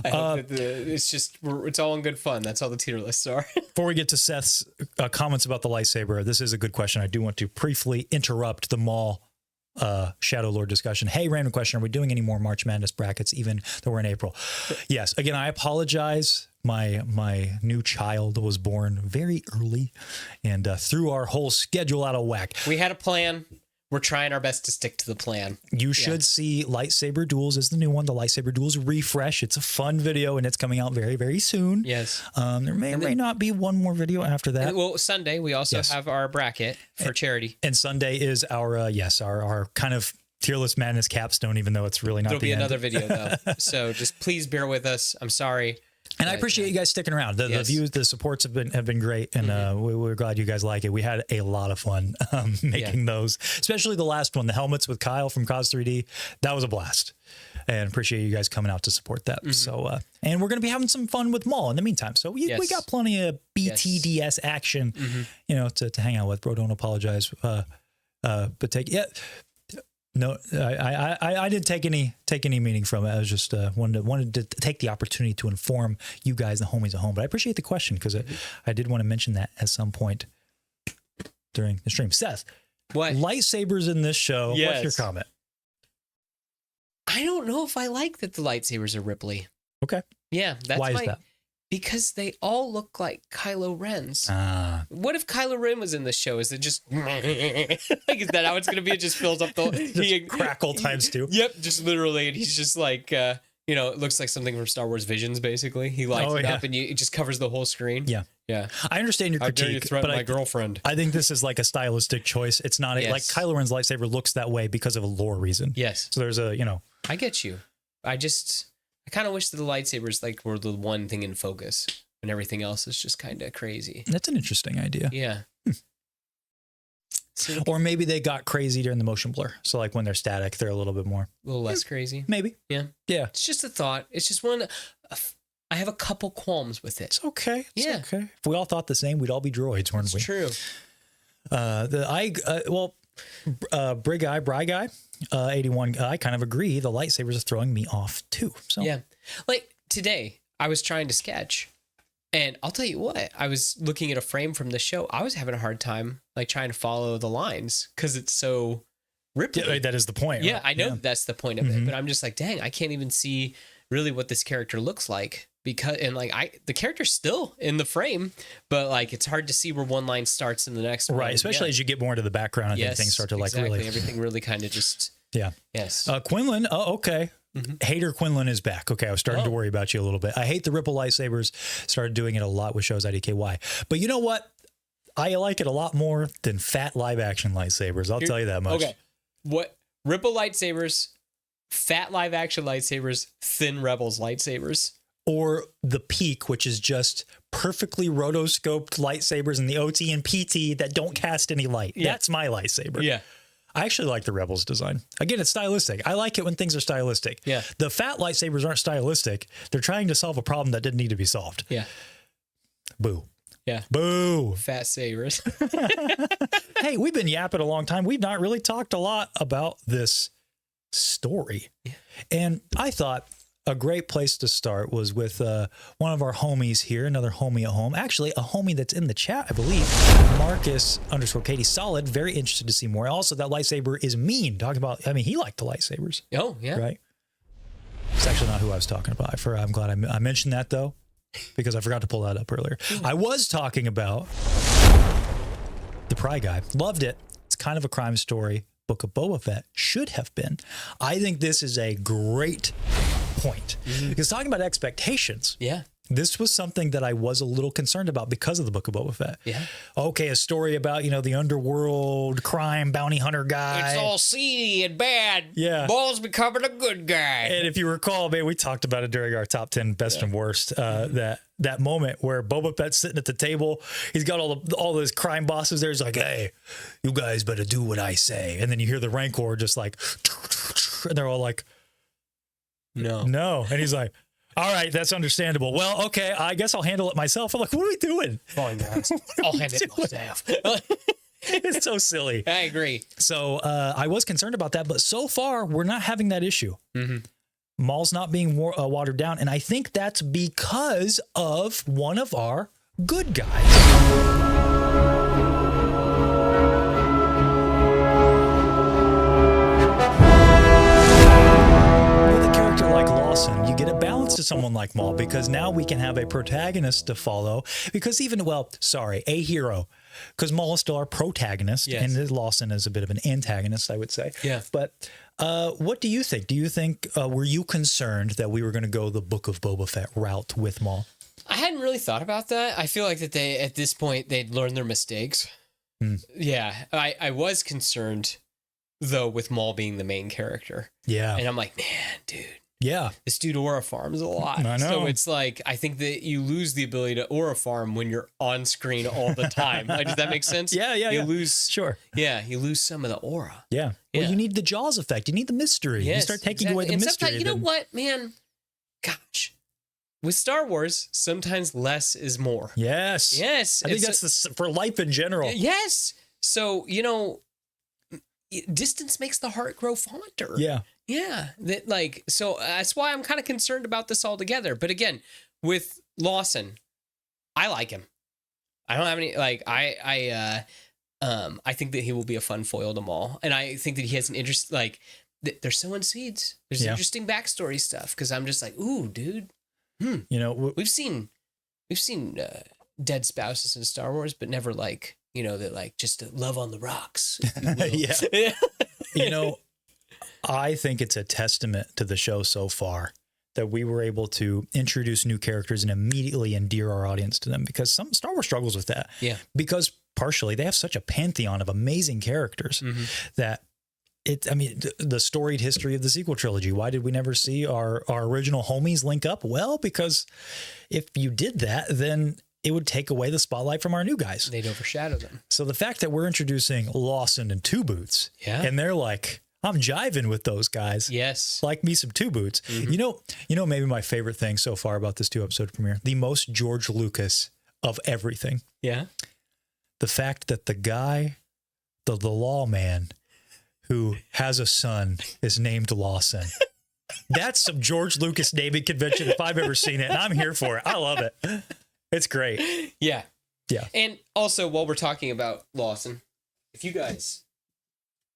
I hope that it's all in good fun. That's all the tier lists are. Before we get to Seth's comments about the lightsaber, this is a good question. I do want to briefly interrupt the Maul Shadow Lord discussion. Hey, random question. Are we doing any more March Madness brackets even though we're in April? Yes. Again, I apologize. My new child was born very early and threw our whole schedule out of whack. We had a plan. We're trying our best to stick to the plan. You should see Lightsaber Duels is the new one. The Lightsaber Duels refresh. It's a fun video, and it's coming out very, very soon. Yes. There may not be one more video after that. Well, Sunday, we also have our bracket for charity. And Sunday is our kind of tier list madness capstone, even though it's really not the end. There'll be another video, though. So just please bear with us. I'm sorry. And I appreciate you guys sticking around. The views, the supports have been great, and we're glad you guys like it. We had a lot of fun making those, especially the last one, the helmets with Kyle from Cause 3D. That was a blast, and appreciate you guys coming out to support that. So, and we're going to be having some fun with Maul in the meantime. So we got plenty of BTDS action, to hang out with. Bro, don't apologize, but take No, I didn't take any meaning from it. I was just wanted to take the opportunity to inform you guys, the homies at home. But I appreciate the question because I did want to mention that at some point during the stream. Seth, what lightsabers in this show? What's your comment? I don't know if I like that the lightsabers are Ripley. Okay. Yeah, that's why is that? Because they all look like Kylo Ren's. What if Kylo Ren was in the show? Is it just like, is that how it's going to be? It just fills up the crackle times two. Yep, just literally, and he's just like it looks like something from Star Wars Visions. Basically, he lights it up and it just covers the whole screen. Yeah. I understand your critique. How dare you threaten my girlfriend? I think this is like a stylistic choice. It's not like Kylo Ren's lightsaber looks that way because of a lore reason. Yes. So there's I get you. I kind of wish that the lightsabers were the one thing in focus, and everything else is just kind of crazy. That's an interesting idea. Yeah. So, or maybe they got crazy during the motion blur. So like when they're static, they're a little bit more. A little less crazy. Maybe. Yeah. Yeah. It's just a thought. It's just one. I have a couple qualms with it. It's okay. It's okay. If we all thought the same, we'd all be droids, weren't we? It's true. Brig Eye, Bry Guy, 81. I kind of agree. The lightsabers are throwing me off too. So yeah, like today I was trying to sketch, and I'll tell you what, I was looking at a frame from the show. I was having a hard time trying to follow the lines because it's so Ripley. Yeah, that is the point. Yeah, right? I know that's the point of it, but I'm just like, dang, I can't even see really what this character looks like because the character's still in the frame, but it's hard to see where one line starts and the next one. Right, especially as you get more into the background and things start to really everything really kind of just yes. Quinlan, okay. Hater Quinlan is back. Okay, I was starting to worry about you a little bit. I hate the Ripple lightsabers. Started doing it a lot with shows IDKY. But you know what? I like it a lot more than fat live action lightsabers. I'll tell you that much. Okay. What? Ripple lightsabers, fat live action lightsabers, thin Rebels lightsabers. Or the Peak, which is just perfectly rotoscoped lightsabers in the OT and PT that don't cast any light. Yeah. That's my lightsaber. Yeah. I actually like the Rebels design. Again, it's stylistic. I like it when things are stylistic. Yeah. The fat lightsabers aren't stylistic. They're trying to solve a problem that didn't need to be solved. Yeah. Boo. Yeah. Boo. Fat sabers. Hey, we've been yapping a long time. We've not really talked a lot about this story. Yeah. And I thought a great place to start was with one of our homies here, another homie at home. Actually, a homie that's in the chat, I believe, Marcus_Katie Solid. Very interested to see more. Also, that lightsaber is mean. Talking about, I mean, he liked the lightsabers. Oh, yeah. Right? It's actually not who I was talking about. I'm glad I mentioned that, though, because I forgot to pull that up earlier. I was talking about the Pry Guy. Loved it. It's kind of a crime story. Book of Boba Fett should have been. I think this is a great point. Because talking about expectations, this was something that I was a little concerned about because of the Book of Boba Fett. Yeah. Okay, a story about, the underworld crime bounty hunter guy. It's all seedy and bad. Yeah. Maul's becoming a good guy. And if you recall, man, we talked about it during our top 10 best and worst, that moment where Boba Fett's sitting at the table. He's got all those crime bosses there. He's like, hey, you guys better do what I say. And then you hear the Rancor just like, and they're all like, no. And he's like, all right, that's understandable. Well, okay, I guess I'll handle it myself. I'm like, what are we doing? Fine, guys. I'll handle it myself. It's so silly. I agree. So I was concerned about that, but so far we're not having that issue. Maul's not being watered down, and I think that's because of one of our good guys. You get a balance to someone like Maul because now we can have a protagonist to follow because a hero, because Maul is still our protagonist and Lawson is a bit of an antagonist, I would say. Yeah. But what do you think? Do you think, were you concerned that we were going to go the Book of Boba Fett route with Maul? I hadn't really thought about that. I feel like that at this point, they'd learned their mistakes. Yeah. I was concerned, though, with Maul being the main character. Yeah. And I'm like, man, dude. Yeah. This dude aura farms a lot. I know. So it's like, I think that you lose the ability to aura farm when you're on screen all the time. Does that make sense? Yeah. You lose. Sure. Yeah. You lose some of the aura. Yeah. Well, you need the Jaws effect. You need the mystery. Yes, you start taking away the mystery. You know what, man? Gosh. With Star Wars, sometimes less is more. Yes. Yes. I think that's for life in general. Yes. So, distance makes the heart grow fonder. Yeah. Yeah. So that's why I'm kind of concerned about this altogether. But again, with Lawson, I like him. I don't have any, I think that he will be a fun foil to Maul. And I think that he has an interest, they're sowing seeds. There's interesting backstory stuff. Cause I'm just like, ooh, dude. We've seen dead spouses in Star Wars, but never just love on the rocks. Yeah. I think it's a testament to the show so far that we were able to introduce new characters and immediately endear our audience to them, because some Star Wars struggles with that. Yeah. Because partially they have such a pantheon of amazing characters that the storied history of the sequel trilogy. Why did we never see our original homies link up? Well, because if you did that, then it would take away the spotlight from our new guys. They'd overshadow them. So the fact that we're introducing Lawson and Two Boots, and they're like, I'm jiving with those guys. Yes. Like me some Two Boots. Mm-hmm. Maybe my favorite thing so far about this 2-episode premiere, the most George Lucas of everything. Yeah. The fact that the guy, the lawman who has a son is named Lawson. That's some George Lucas naming convention if I've ever seen it. And I'm here for it. I love it. It's great. Yeah. Yeah. And also, while we're talking about Lawson, if you guys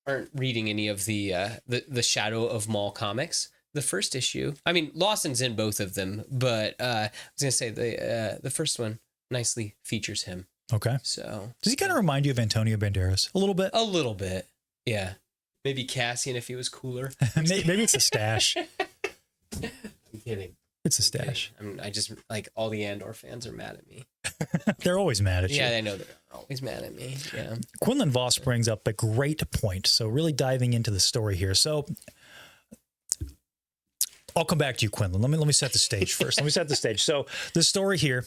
aren't reading any of the Shadow of Maul comics, the first issue, Lawson's in both of them, but I was going to say the first one nicely features him. Okay. So does he kind of remind you of Antonio Banderas a little bit? A little bit. Yeah. Maybe Cassian if he was cooler. Maybe it's a stash. I'm kidding. It's a stash. I just all the Andor fans are mad at me. They're always mad at you. Yeah, I know they're always mad at me. Yeah. Quinlan Voss brings up a great point. So really diving into the story here. So I'll come back to you, Quinlan. Let me set the stage first. Let me set the stage. So the story here.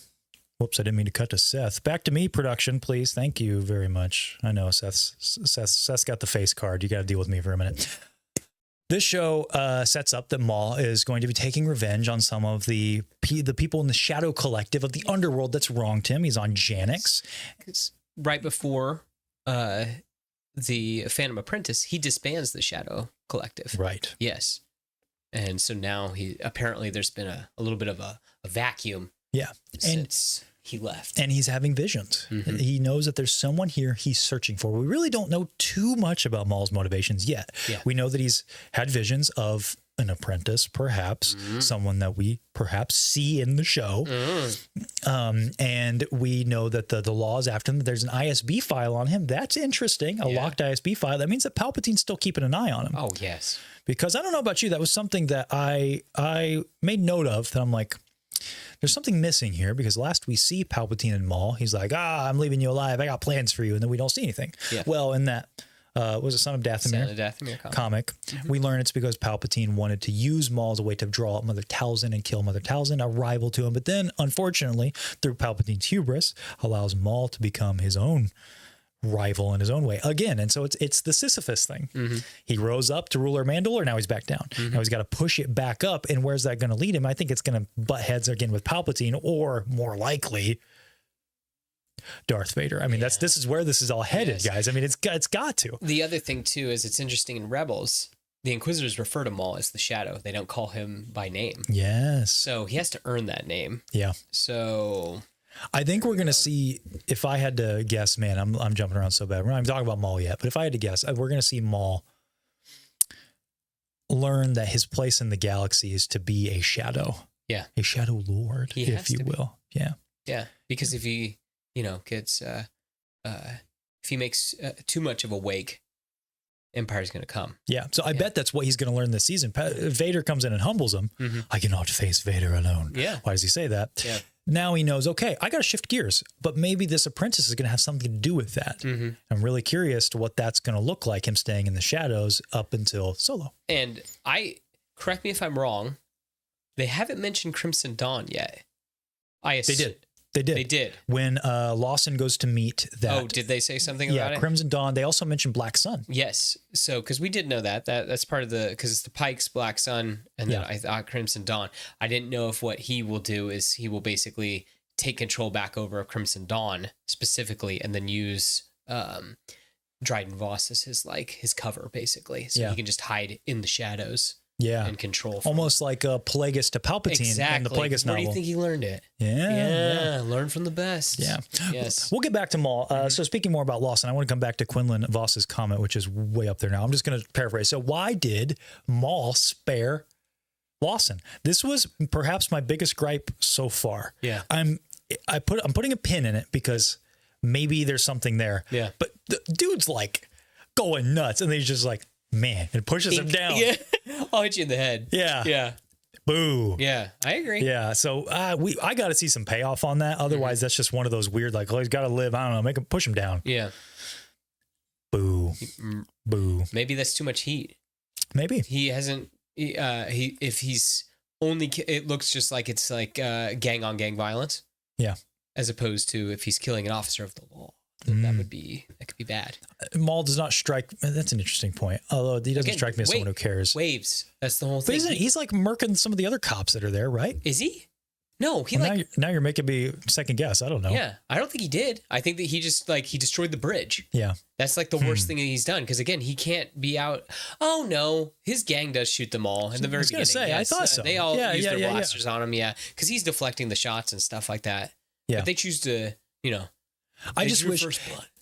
Whoops, I didn't mean to cut to Seth. Back to me, production, please. Thank you very much. I know Seth's got the face card. You got to deal with me for a minute. This show sets up that Maul is going to be taking revenge on some of the people in the Shadow Collective of the underworld that's wronged him. He's on Janix. Right before the Phantom Apprentice, he disbands the Shadow Collective. Right. Yes. And so now apparently there's been a little bit of a vacuum. Yeah. Since he left. And he's having visions. Mm-hmm. He knows that there's someone here he's searching for. We really don't know too much about Maul's motivations yet. Yeah. We know that he's had visions of an apprentice, perhaps, someone that we perhaps see in the show. And we know that the law is after him. There's an ISB file on him. That's interesting. A locked ISB file. That means that Palpatine's still keeping an eye on him. Oh, yes. Because I don't know about you, that was something that I made note of, that I'm like, there's something missing here, because last we see Palpatine and Maul, he's like, I'm leaving you alive. I got plans for you. And then we don't see anything. Yeah. Well, in that, was it Son of Dathomir comic, we learn it's because Palpatine wanted to use Maul as a way to draw out Mother Talzin and kill Mother Talzin, a rival to him. But then, unfortunately, through Palpatine's hubris, allows Maul to become his own rival in his own way again. And so it's the Sisyphus thing. He rose up to ruler Mandalore. Now he's back down. Now he's got to push it back up. And where's that going to lead him? I think it's going to butt heads again with Palpatine, or more likely Darth Vader. I mean, this is where this is all headed, guys. I mean, it's got to. The other thing too is it's interesting in Rebels, the Inquisitors refer to Maul as the Shadow. They don't call him by name. Yes. So he has to earn that name. Yeah. So I think we're going to see, if I had to guess, man, I'm jumping around so bad. We're not even talking about Maul yet, but if I had to guess, we're going to see Maul learn that his place in the galaxy is to be a shadow. Yeah. A Shadow Lord, if you will. Yeah. Yeah. Because if he, gets, if he makes too much of a wake, Empire's going to come. Yeah. So I bet that's what he's going to learn this season. Vader comes in and humbles him. I cannot face Vader alone. Yeah. Why does he say that? Yeah. Now he knows, okay, I got to shift gears, but maybe this apprentice is going to have something to do with that. I'm really curious to what that's going to look like, him staying in the shadows up until Solo. And correct me if I'm wrong, they haven't mentioned Crimson Dawn yet. They did. When Lawson goes to meet that. Oh, did they say something about it? Yeah, Crimson Dawn. They also mentioned Black Sun. Yes. So, because we did know that's part of because it's the Pikes, Black Sun, and then I thought Crimson Dawn. I didn't know if what he will do is he will basically take control back over of Crimson Dawn specifically, and then use Dryden Voss as his cover, basically. So he can just hide in the shadows. Yeah. And control. Almost like a Plagueis to Palpatine in the Plagueis novel. Where do you think he learned it? Yeah. Learn from the best. Yeah. Yes. We'll get back to Maul. So speaking more about Lawson, I want to come back to Quinlan Voss's comment, which is way up there now. I'm just going to paraphrase. So why did Maul spare Lawson? This was perhaps my biggest gripe so far. Yeah. I'm putting a pin in it because maybe there's something there. Yeah. But the dude's like going nuts, and then he's just like, man, it pushes him down. Yeah. I'll hit you in the head. Yeah. Yeah. Boo. Yeah, I agree. Yeah. So I got to see some payoff on that. Otherwise, that's just one of those weird, like, oh, he's got to live. I don't know. Push him down. Yeah. Boo. Boo. Maybe that's too much heat. Maybe. He hasn't, if he's only, it looks just like it's like gang on gang violence. Yeah. As opposed to if he's killing an officer of the law. That could be bad. Maul does not strike. That's an interesting point. Although he doesn't strike me as someone who cares. Waves. That's the whole thing. But isn't he's like murking some of the other cops that are there, right? Is he? No, now you're making me second guess. I don't know. Yeah, I don't think he did. I think that he just he destroyed the bridge. Yeah, that's like the worst thing that he's done. Because again, he can't be out. Oh no, his gang does shoot them all in the very beginning. I thought so. They all use their blasters on him. Yeah, because he's deflecting the shots and stuff like that. Yeah, but they choose to, I just wish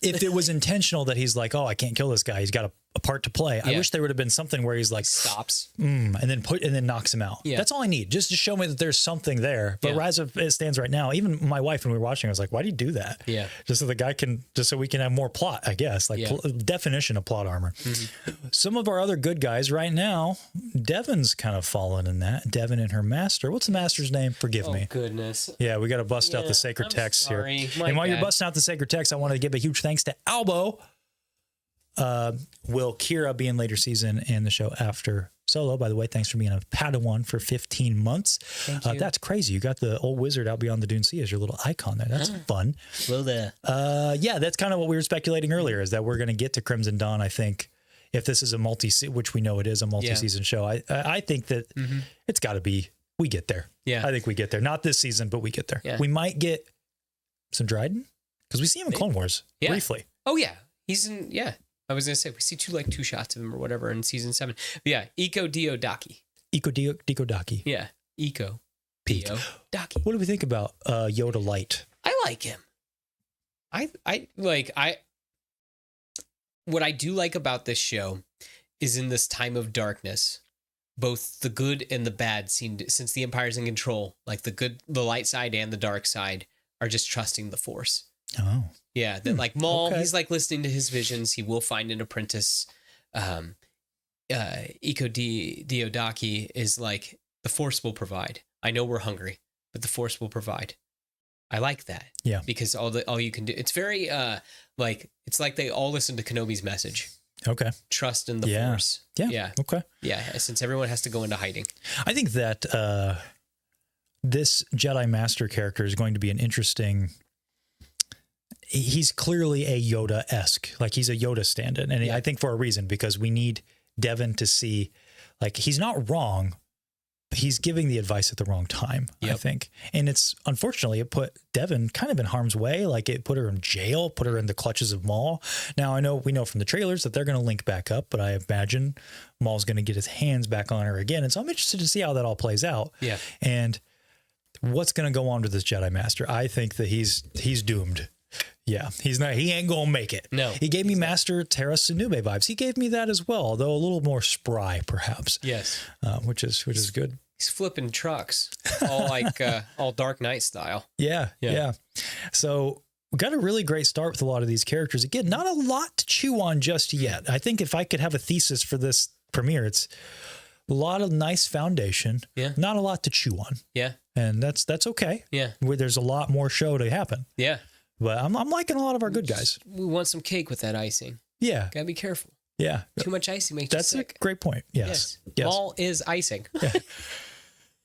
if it was intentional that he's like, oh, I can't kill this guy. He's got a part to play. I wish there would have been something where he's like stops and then knocks him out. Yeah. That's all I need, just to show me that there's something there. But as it stands right now, even my wife, when we were watching, I was like, why do you do that? Yeah. Just so we can have more plot, I guess, definition of plot armor. Some of our other good guys right now, Devin's kind of fallen in that. Devin and her master. What's the master's name? Forgive me. Oh, goodness. Yeah, we got to bust out the sacred text here. And while you're busting out the sacred text, I want to give a huge thanks to Albo. Will Kira be in later season and the show after Solo? By the way, thanks for being a Padawan for 15 months. Thank you. That's crazy. You got the old wizard out beyond the Dune Sea as your little icon there. That's fun. Well, there. Yeah, that's kind of what we were speculating earlier, is that we're going to get to Crimson Dawn. I think if this is a which we know it is a multi-season show, I think that it's got to be. We get there. Yeah, I think we get there. Not this season, but we get there. Yeah. We might get some Dryden because we see him in Clone Wars briefly. Oh yeah, he's in. Yeah. I was going to say, we see two shots of him or whatever in season 7. But yeah, Iko Diodaki. Dikodaki. Yeah. Eco. Pete. Daki. What do we think about Yoda Light? I like him. What I do like about this show is in this time of darkness, both the good and the bad since the Empire's in control, like the light side and the dark side are just trusting the Force. Oh. Yeah, that like Maul, okay. he's like listening to his visions. He will find an apprentice. Diodaki is like, the Force will provide. I know we're hungry, but the Force will provide. I like that. Yeah. Because all you can do, it's very it's like they all listen to Kenobi's message. Okay. Trust in the Force. Yeah. Yeah. Okay. Yeah. Since everyone has to go into hiding. I think that this Jedi Master character is going to be an interesting. He's clearly a Yoda-esque, like he's a Yoda stand-in. And I think for a reason, because we need Devin to see, like, he's not wrong, but he's giving the advice at the wrong time, I think. And it's, unfortunately, it put Devin kind of in harm's way. Like, it put her in jail, put her in the clutches of Maul. Now, we know from the trailers that they're going to link back up, but I imagine Maul's going to get his hands back on her again. And so I'm interested to see how that all plays out. Yeah. And what's going to go on with this Jedi Master. I think that he's doomed. Yeah, he ain't gonna make it. No, he gave me Master Terra Sunube vibes. He gave me that as well, although a little more spry, perhaps. Yes, which is good. He's flipping trucks, all like all Dark Knight style. Yeah. So we got a really great start with a lot of these characters. Again, not a lot to chew on just yet. I think if I could have a thesis for this premiere, it's a lot of nice foundation. Yeah, not a lot to chew on. Yeah, and that's okay. Yeah, where there's a lot more show to happen. Yeah. But I'm liking a lot of our good guys. We want some cake with that icing. Yeah. Gotta be careful. Yeah. Too much icing makes you sick. That's a great point. Yes. Maul is icing. Yeah.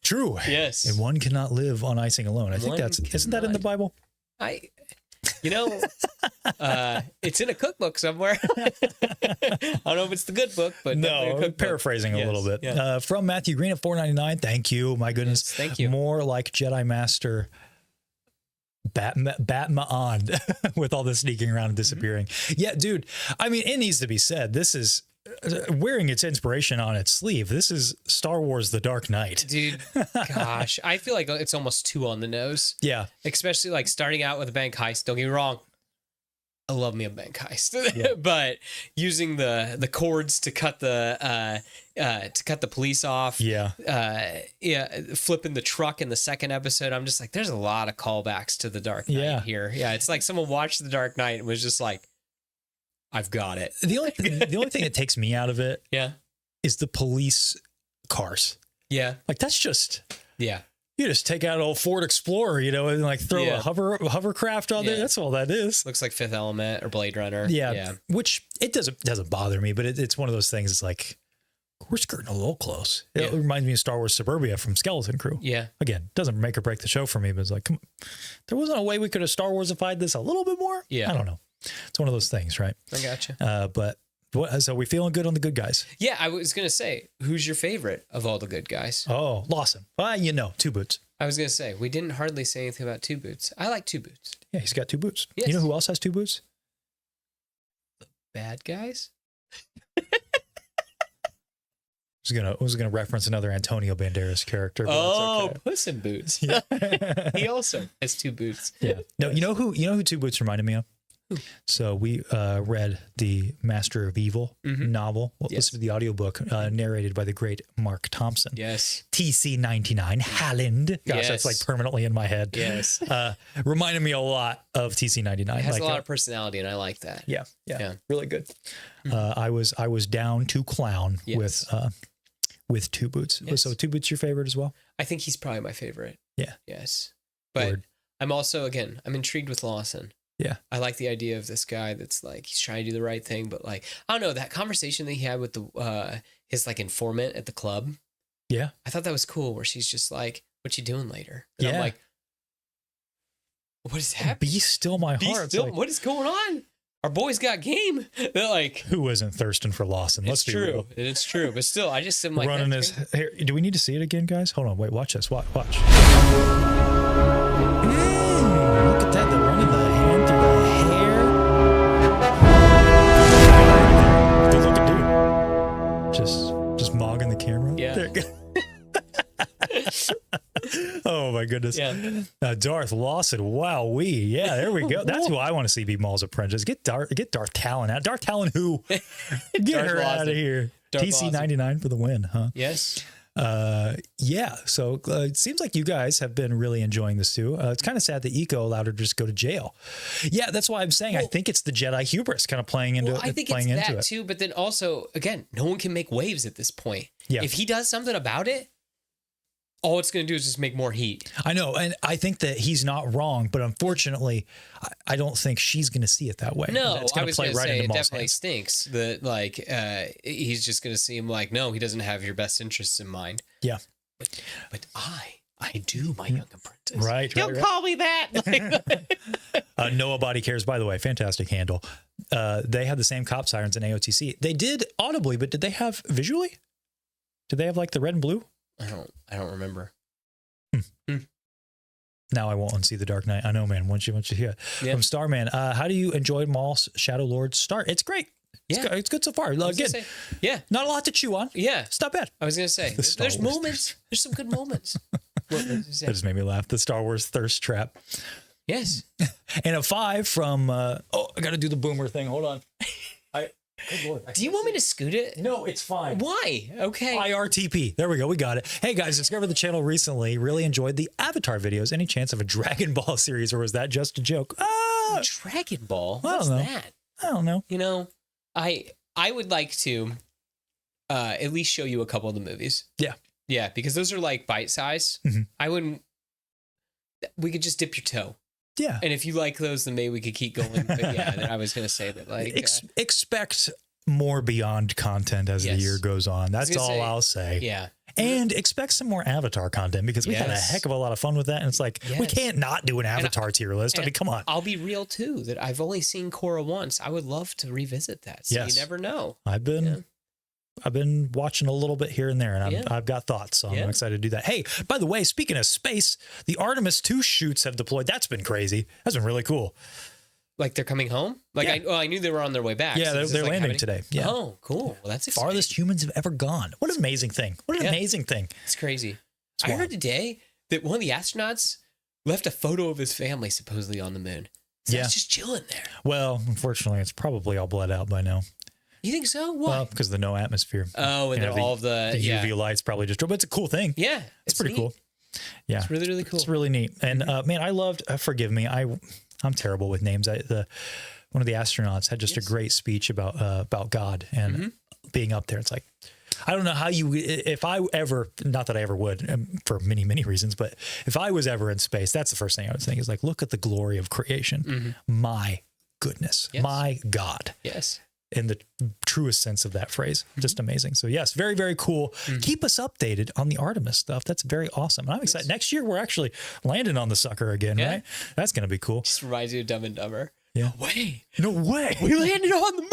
True. Yes. And one cannot live on icing alone. I think isn't that in the Bible? It's in a cookbook somewhere. I don't know if it's the good book, but no, paraphrasing a little bit. Yeah. From Matthew Green at $4.99. Thank you. My goodness. Yes, thank you. More like Jedi Master Batman on with all this sneaking around and disappearing. Yeah, dude. I mean, it needs to be said. This is wearing its inspiration on its sleeve. This is Star Wars: The Dark Knight. Dude, gosh, I feel like it's almost too on the nose. Yeah. Especially like starting out with a bank heist. Don't get me wrong. I love me a bank heist, but using the cords to cut the police off. Flipping the truck in the second episode. I'm just like, there's a lot of callbacks to the Dark Knight here. Yeah, it's like someone watched the Dark Knight and was just like, I've got it. The only thing that takes me out of it, is the police cars. Yeah, like that's just You just take out an old Ford Explorer, and like throw a hovercraft on there. That's all that is. Looks like Fifth Element or Blade Runner. Yeah. Which it doesn't bother me, but it's one of those things. It's like we're skirting a little close. It reminds me of Star Wars Suburbia from Skeleton Crew. Yeah. Again, doesn't make or break the show for me, but it's like, come on, there wasn't a way we could have Star Warsified this a little bit more. Yeah. I don't know. It's one of those things, right? I gotcha. But so we feeling good on the good guys? Yeah, I was gonna say, who's your favorite of all the good guys? Oh, Lawson. Two Boots. I was gonna say, we didn't hardly say anything about Two Boots. I like Two Boots. Yeah, he's got 2 boots. Yes. You know who else has 2 boots? The bad guys. I was gonna reference another Antonio Banderas character. But okay. Puss in Boots. Yeah. He also has 2 boots. Yeah. No, you know who 2 Boots reminded me of? So we read the Master of Evil novel. Well, listen to the audiobook narrated by the great Mark Thompson. Yes. TC-99 Halland. Gosh, that's like permanently in my head. Yes. Reminded me a lot of TC-99. It has a lot of personality, and I like that. Yeah. Really good. I was down to clown with 2 Boots. Yes. So 2 Boots your favorite as well? I think he's probably my favorite. Yeah. Yes. But I'm also, again, I'm intrigued with Lawson. Yeah. I like the idea of this guy that's like, he's trying to do the right thing, but like, I don't know, that conversation that he had with his like informant at the club. Yeah. I thought that was cool, where she's just like, what you doing later? And I'm like, what is happening? Be still my heart. Still, what is going on? Our boys got game. They're like, who isn't thirsting for Lawson? Let's be real. It's true. But still, I just am like, running his hair. Do we need to see it again, guys? Hold on. Wait, watch this. Watch. Look at that. They're running the hand through the hair. Good looking dude. Just mogging the camera. Yeah. my goodness. Yeah. Darth Lawson. Wow, yeah, there we go. That's who I want to see be Maul's apprentice. Get Darth Talon out. Darth Talon who? Get Darth her out of here. TC99 for the win, huh? Yes. Yeah. So it seems like you guys have been really enjoying this too. It's kind of sad that Eco allowed her to just go to jail. Yeah, that's why I'm saying I think it's the Jedi hubris kind of playing into I think playing it's into that it too. But then also, again, no one can make waves at this point. Yeah. If he does something about it, all it's going to do is just make more heat. I know, and I think that he's not wrong, but unfortunately, I don't think she's going to see it that way. No, it's I was going to say it Maul's definitely hands. stinks that like he's just going to seem like, no, he doesn't have your best interests in mind. Yeah. But I do, my young apprentice. Right. Don't call me that. Noah Body Cares, by the way, fantastic handle. They had the same cop sirens in AOTC. They did audibly, but did they have visually? Did they have like the red and blue? I don't remember. Now I won't unsee the Dark Knight. I know, man. Once you hear it. Yeah. From Starman, how do you enjoy Maul Shadow Lord start? It's great. Yeah. It's good so far. Again, yeah. not a lot to chew on. Yeah. It's not bad. I was going to say, there's moments. There's some good moments. That just made me laugh. The Star Wars thirst trap. Yes. And a 5 from, I got to do the boomer thing. Hold on. Good Lord. Do you want me to scoot it? No, it's fine. Why? Okay. IRTP. There we go. We got it. Hey guys, discovered the channel recently. Really enjoyed the Avatar videos. Any chance of a Dragon Ball series, or was that just a joke? Dragon Ball? I don't What's know. that? I don't know. You know, I would like to at least show you a couple of the movies. Yeah. Yeah, because those are like bite size. Mm-hmm. We could just dip your toe. Yeah. And if you like those, then maybe we could keep going. But yeah, then I was going to say that like expect more Beyond content as the year goes on. That's all I'll say. Yeah. And expect some more Avatar content, because we had a heck of a lot of fun with that. And it's like, we can't not do an Avatar tier list. I mean, come on. I'll be real too, that I've only seen Korra once. I would love to revisit that. So you never know. I've been watching a little bit here and there, and I've got thoughts, so I'm excited to do that. Hey, by the way, speaking of space, the Artemis 2 shoots have deployed. That's been crazy. That's been really cool. Like they're coming home? Like I knew they were on their way back. Yeah, so they're landing today. Yeah. Oh, cool. Well, that's exciting. Farthest humans have ever gone. What an amazing thing. What an amazing thing. It's crazy. I heard today that one of the astronauts left a photo of his family supposedly on the moon. So it's just chilling there. Well, unfortunately, it's probably all bled out by now. You think so? Why? Well, because of the no atmosphere. Oh, and all the UV lights probably just drove. But it's a cool thing. Yeah. It's pretty cool. Yeah. It's really, really cool. It's really neat. And man, I loved, forgive me, I'm terrible with names. One of the astronauts had just a great speech about God and being up there. It's like, I don't know how if I ever, not that I ever would for many, many reasons, but if I was ever in space, that's the first thing I would think is like, look at the glory of creation. My goodness, my God. Yes. In the truest sense of that phrase. Just amazing. So yes, very, very cool. Keep us updated on the Artemis stuff. That's very awesome. And I'm excited. Next year, we're actually landing on the sucker again, right? That's going to be cool. Just reminds you of Dumb and Dumber. Yeah. No way. We landed on the moon.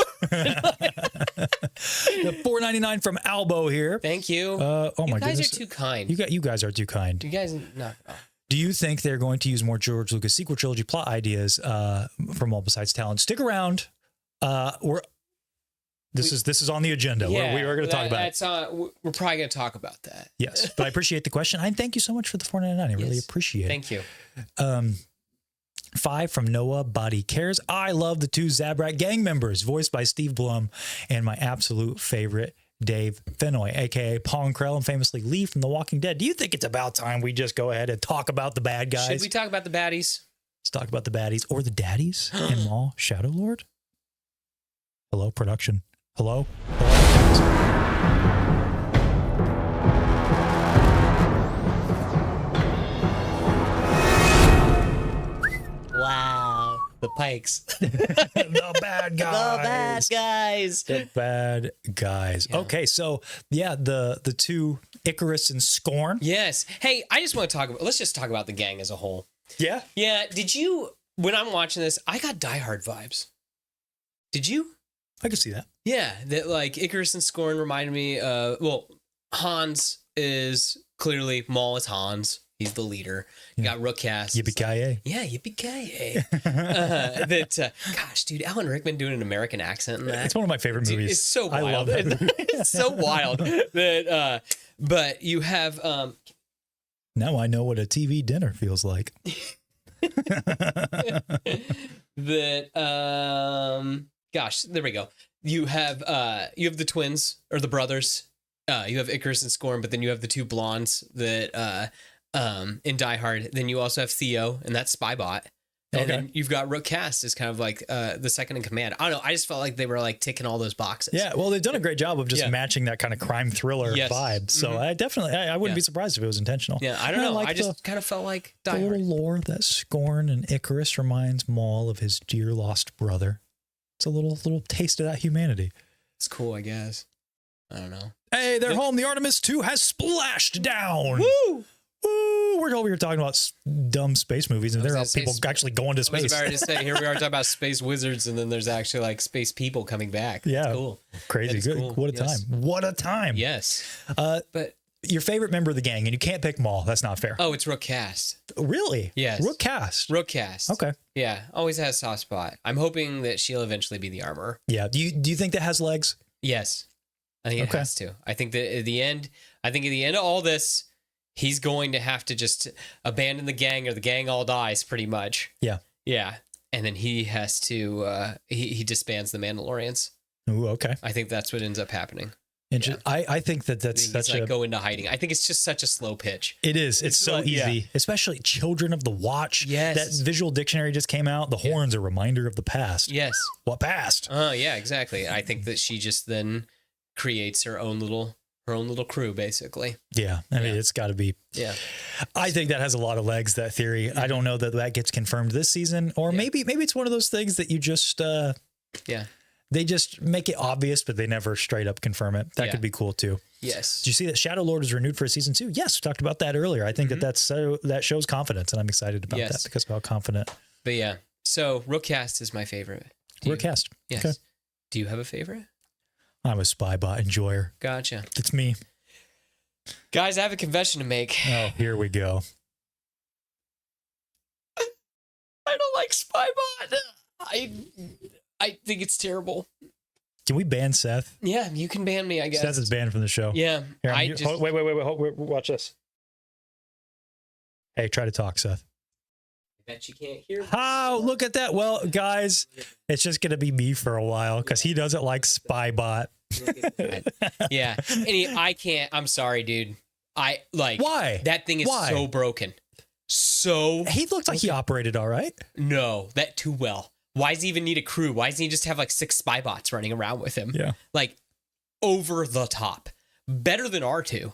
The $4.99 from Albo here. Thank you. Oh my goodness. You guys are too kind. You guys are too kind. You guys not. Oh. Do you think they're going to use more George Lucas sequel trilogy plot ideas from all besides Talon? Stick around. This is on the agenda. Yeah, we're going to talk about it. We're probably going to talk about that. Yes, but I appreciate the question. And thank you so much for the $4.99. I really appreciate it. Thank you. 5 from Noah Body Cares. I love the 2 Zabrak gang members, voiced by Steve Blum, and my absolute favorite, Dave Fennoy, a.k.a. Pong Krell, and famously Lee from The Walking Dead. Do you think it's about time we just go ahead and talk about the bad guys? Should we talk about the baddies? Let's talk about the baddies or the daddies in Maul Shadow Lord. Hello, production. Hello? Wow. The Pikes. The bad guys. The bad guys. The bad guys. Yeah. Okay, so the 2 Icarus and Scorn. Yes. Hey, I just want to let's just talk about the gang as a whole. Yeah? Yeah. Did you, when I'm watching this, I got Die Hard vibes. Did you? I can see that. Yeah, that like Icarus and Scorn reminded me Hans is clearly Maul is Hans. He's the leader. You got Rookcast. Yippee-ki-yay. Yeah, yippee-ki-yay. Gosh, dude, Alan Rickman doing an American accent in that. It's one of my favorite movies. It's so wild. I love that movie. It's so wild that, but you have, Now I know what a TV dinner feels like. Gosh, there we go. You have the twins or the brothers. You have Icarus and Scorn, but then you have the two blondes that in Die Hard. Then you also have Theo, and that's Spybot. And then you've got Rook Cast as kind of like the second in command. I don't know. I just felt like they were like ticking all those boxes. Yeah, well, they've done a great job of just matching that kind of crime thriller vibe. So I definitely, I wouldn't be surprised if it was intentional. Yeah, I don't know. I just kind of felt like Die Hard. The little lore that Scorn and Icarus reminds Maul of his dear lost brother. It's a little taste of that humanity. It's cool, I guess. I don't know. Hey, they're home. The Artemis 2 has splashed down. Woo! Woo! We're over here talking about dumb space movies, and there are people actually going to space. I was about to say, here we are talking about space wizards, and then there's actually like space people coming back. Yeah, that's cool. Crazy good. Cool. What a time! What a time! Yes. But your favorite member of the gang, and you can't pick Maul. That's not fair. Oh, it's Rook Cast. Really? Yes. Rook Cast. Rook Cast. Okay. Yeah, always has a soft spot. I'm hoping that she'll eventually be the armorer. Yeah. Do you think that has legs? Yes. I think it has to. I think that at the end of all this, he's going to have to just abandon the gang, or the gang all dies, pretty much. Yeah. Yeah. And then he has to, he disbands the Mandalorians. Ooh, okay. I think that's what ends up happening. Yeah. I think that's such like go into hiding. I think it's just such a slow pitch. It is. It's so easy, especially Children of the Watch. Yes. That visual dictionary just came out. The horns are a reminder of the past. Yes. What past? Yeah, exactly. I think that she just then creates her own little crew, basically. Yeah. I mean, it's got to be. Yeah. I think that has a lot of legs, that theory. Mm-hmm. I don't know that gets confirmed this season, or maybe it's one of those things that you just, they just make it obvious, but they never straight up confirm it. That could be cool too. Yes. Did you see that Shadow Lord is renewed for season 2? Yes. We talked about that earlier. I think that shows confidence, and I'm excited about that because of how confident. But yeah. So Rook Cast is my favorite. Rook Cast. Yes. Okay. Do you have a favorite? I'm a Spybot enjoyer. Gotcha. It's me. Guys, I have a confession to make. Oh, here we go. I don't like Spybot. I think it's terrible. Can we ban Seth? Yeah, you can ban me, I guess. Seth is banned from the show. Yeah. Here, wait. Watch this. Hey, try to talk, Seth. I bet you can't hear me. Oh, look at that. Well, guys, it's just going to be me for a while because he doesn't like Spybot. Yeah. And I can't. I'm sorry, dude. Why? That thing is so broken. He looked like he operated all right. No, that too well. Why does he even need a crew? Why doesn't he just have like 6 Spybots running around with him? Yeah. Like over the top. Better than R2.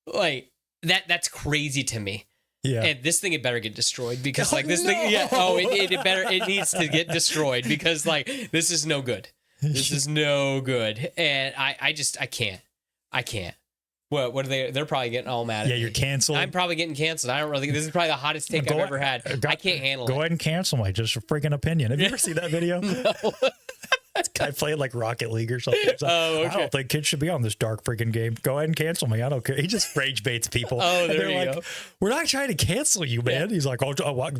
Like that's crazy to me. Yeah. And this thing had better get destroyed because thing, yeah. Oh, it needs to get destroyed because like this is no good. This is no good. And I can't. What are they? They're probably getting all mad at me. Yeah, you're canceled. I'm probably getting canceled. I don't really think this is probably the hottest take I've ever had. I can't handle it. Go ahead and cancel my just a freaking opinion. Have you ever seen that video? No. Guy playing like Rocket League or something. Like, okay. I don't think kids should be on this dark freaking game. Go ahead and cancel me. I don't care. He just rage baits people. Oh, there you go. We're not trying to cancel you, man. Yeah. He's like,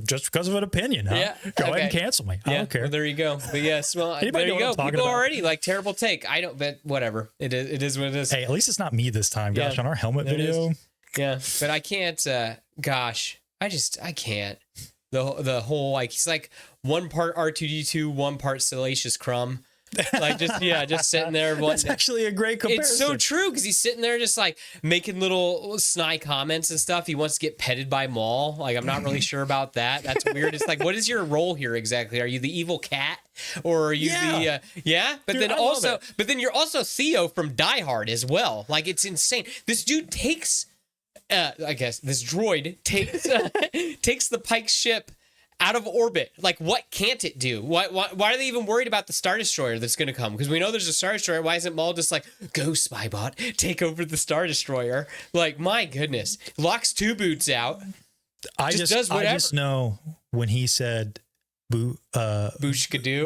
just because of an opinion, huh? Yeah. Go ahead and cancel me. I don't care. Well, there you go. But yes, well, there you go. People already like terrible take. I don't. But whatever. It is what it is. Hey, at least it's not me this time, gosh. On our helmet video. Yeah, but I can't. Gosh, I can't. The whole like he's like one part R2D2, one part Salacious Crumb. Like just sitting there. That's actually a great comparison. It's so true because he's sitting there just like making little snide comments and stuff. He wants to get petted by Maul. Like I'm not really sure about that. That's weird. It's like, what is your role here exactly? Are you the evil cat or are you the But dude, but then you're also Theo from Die Hard as well. Like it's insane. This dude takes, I guess this droid takes the Pike's ship out of orbit. Like, what can't it do? Why are they even worried about the Star Destroyer that's going to come? Because we know there's a Star Destroyer. Why isn't Maul just like, go Spybot, take over the Star Destroyer? Like, my goodness. Locks 2 boots out. I just know when he said Bushkadoo.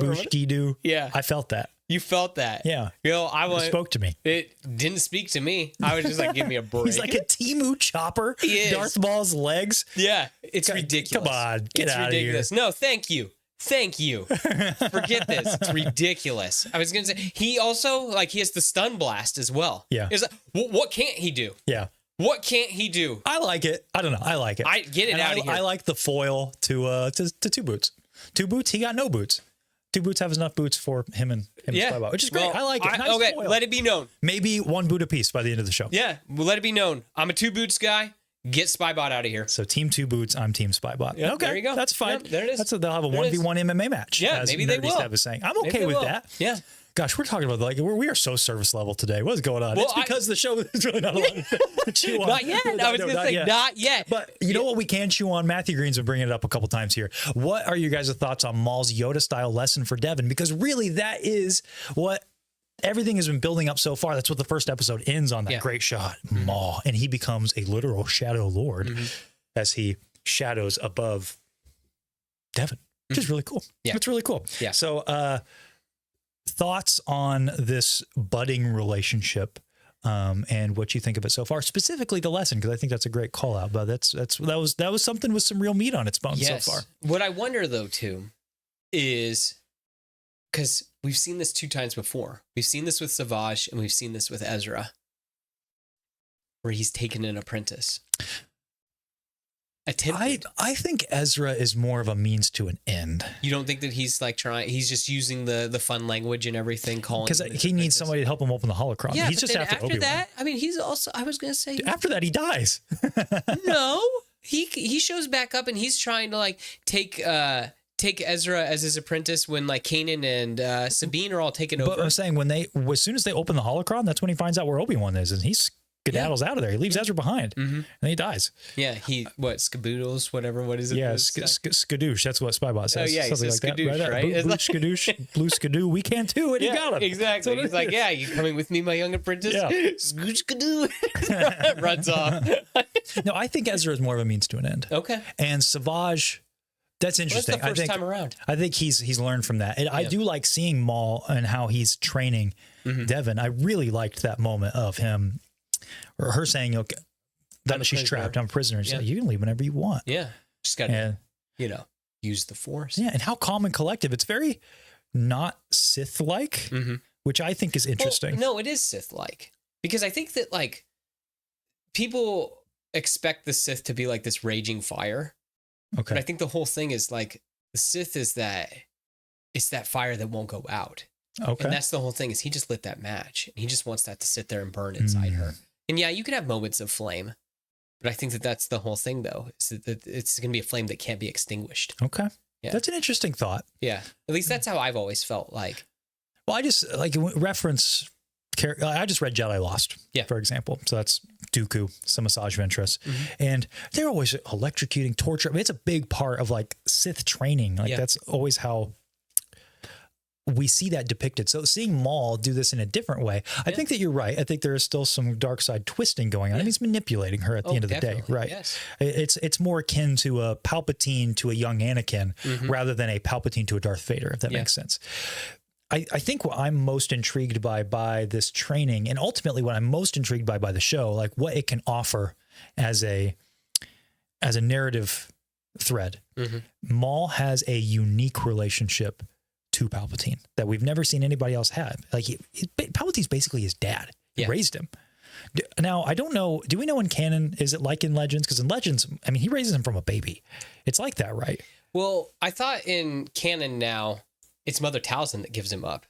Yeah. I felt that. You felt that. Yeah. It spoke to me. It didn't speak to me. I was just like, give me a break. He's like a Temu chopper. He is. Darth Maul's legs. Yeah. It's ridiculous. Come on. Get out ridiculous. of here. No, thank you. Forget this. It's ridiculous. I was going to say, he also, like, he has the stun blast as well. Yeah. It's like, what can't he do? Yeah. What can't he do? I like it. I don't know. I like it. I get it And out of here. I like the foil to 2 boots. 2 boots. He got no boots. 2 boots have enough boots for him and Spybot, which is great. I like it. Nice okay, foil. let it be known. Maybe 1 boot apiece by the end of the show. Yeah, well, let it be known. I'm a 2 boots guy. Get Spybot out of here. So team 2 boots, I'm team Spybot. Yep, okay, there you go. That's fine. Yep, there it is. They'll have a There it 1v1 MMA match. Yeah, as maybe they Nerdy will. Steph is saying. I'm Maybe okay they with will. that. Yeah. Gosh, we're talking about we are so service level today. What is going on? Well, It's because the show is really not a lot to chew on. Not yet. I was going to say, not yet. But you know what we can chew on? Matthew Green's been bringing it up a couple times here. What are you guys' thoughts on Maul's Yoda-style lesson for Devin? Because really, that is what everything has been building up so far. That's what the first episode ends on, that great shot. Maul. And he becomes a literal Shadow Lord as he shadows above Devin, which is really cool. Yeah. It's really cool. Yeah. So, thoughts on this budding relationship and what you think of it so far, specifically the lesson, because I think that's a great call out. But that was something with some real meat on its bones so far. What I wonder though too is, because we've seen this 2 times before. We've seen this with Savage and we've seen this with Ezra, where he's taken an apprentice. I think Ezra is more of a means to an end. You don't think that he's like he's just using the fun language and everything, calling, because he needs somebody to help him open the holocron. Yeah, he's but just then after Obi-Wan. that, I mean, he's also, I was gonna say, After that, he dies. no, he shows back up and he's trying to like take Ezra as his apprentice when like Kanan and Sabine are all taken over. But I'm saying as soon as they open the holocron, that's when he finds out where Obi-Wan is, and he's skedaddles out of there. He leaves Ezra behind, and he dies. Yeah, skaboodles, whatever. What is it? Yeah, skadoosh. That's what Spybot says. Oh yeah, something like skadoosh, that, right? Blue skadoosh, blue skadoo. We can't do it. He got him. Exactly. He's like, yeah, you coming with me, my young apprentice? Yeah. Skadoo, skadoo. Runs off. No, I think Ezra is more of a means to an end. Okay. And Savage, that's interesting. Well, that's the first time around. I think he's learned from that. And I do like seeing Maul and how he's training Devin. I really liked that moment of him or her saying, okay, that she's trapped. I'm a prisoner. She's like, you can leave whenever you want. Yeah. Just got to, use the Force. Yeah. And how calm and collective. It's very not Sith-like, which I think is interesting. Well, no, it is Sith-like. Because I think that, like, people expect the Sith to be like this raging fire. Okay. But I think the whole thing is like, the Sith is it's that fire that won't go out. Okay. And that's the whole thing, is he just lit that match. And he just wants that to sit there and burn inside her. And yeah, you can have moments of flame. But I think that that's the whole thing, though. Is that it's going to be a flame that can't be extinguished. Okay. Yeah. That's an interesting thought. Yeah. At least that's how I've always felt like. Well, I just like reference. I just read Jedi Lost, for example. So that's Dooku, some Asajj Ventress. And they're always electrocuting, torture. I mean, it's a big part of like Sith training. Like that's always how we see that depicted. So seeing Maul do this in a different way, I think that you're right. I think there is still some dark side twisting going on. I mean, he's manipulating her at the end of the day, right? Yes. It's more akin to a Palpatine to a young Anakin rather than a Palpatine to a Darth Vader, if that makes sense. I think what I'm most intrigued by this training, and ultimately what I'm most intrigued by the show, like what it can offer as a narrative thread. Maul has a unique relationship to Palpatine that we've never seen anybody else have. Like Palpatine's basically his dad. He raised him. Now, I don't know. Do we know in canon, is it like in Legends? Because in Legends, I mean, he raises him from a baby. It's like that, right? Well, I thought in canon now, it's Mother Talzin that gives him up.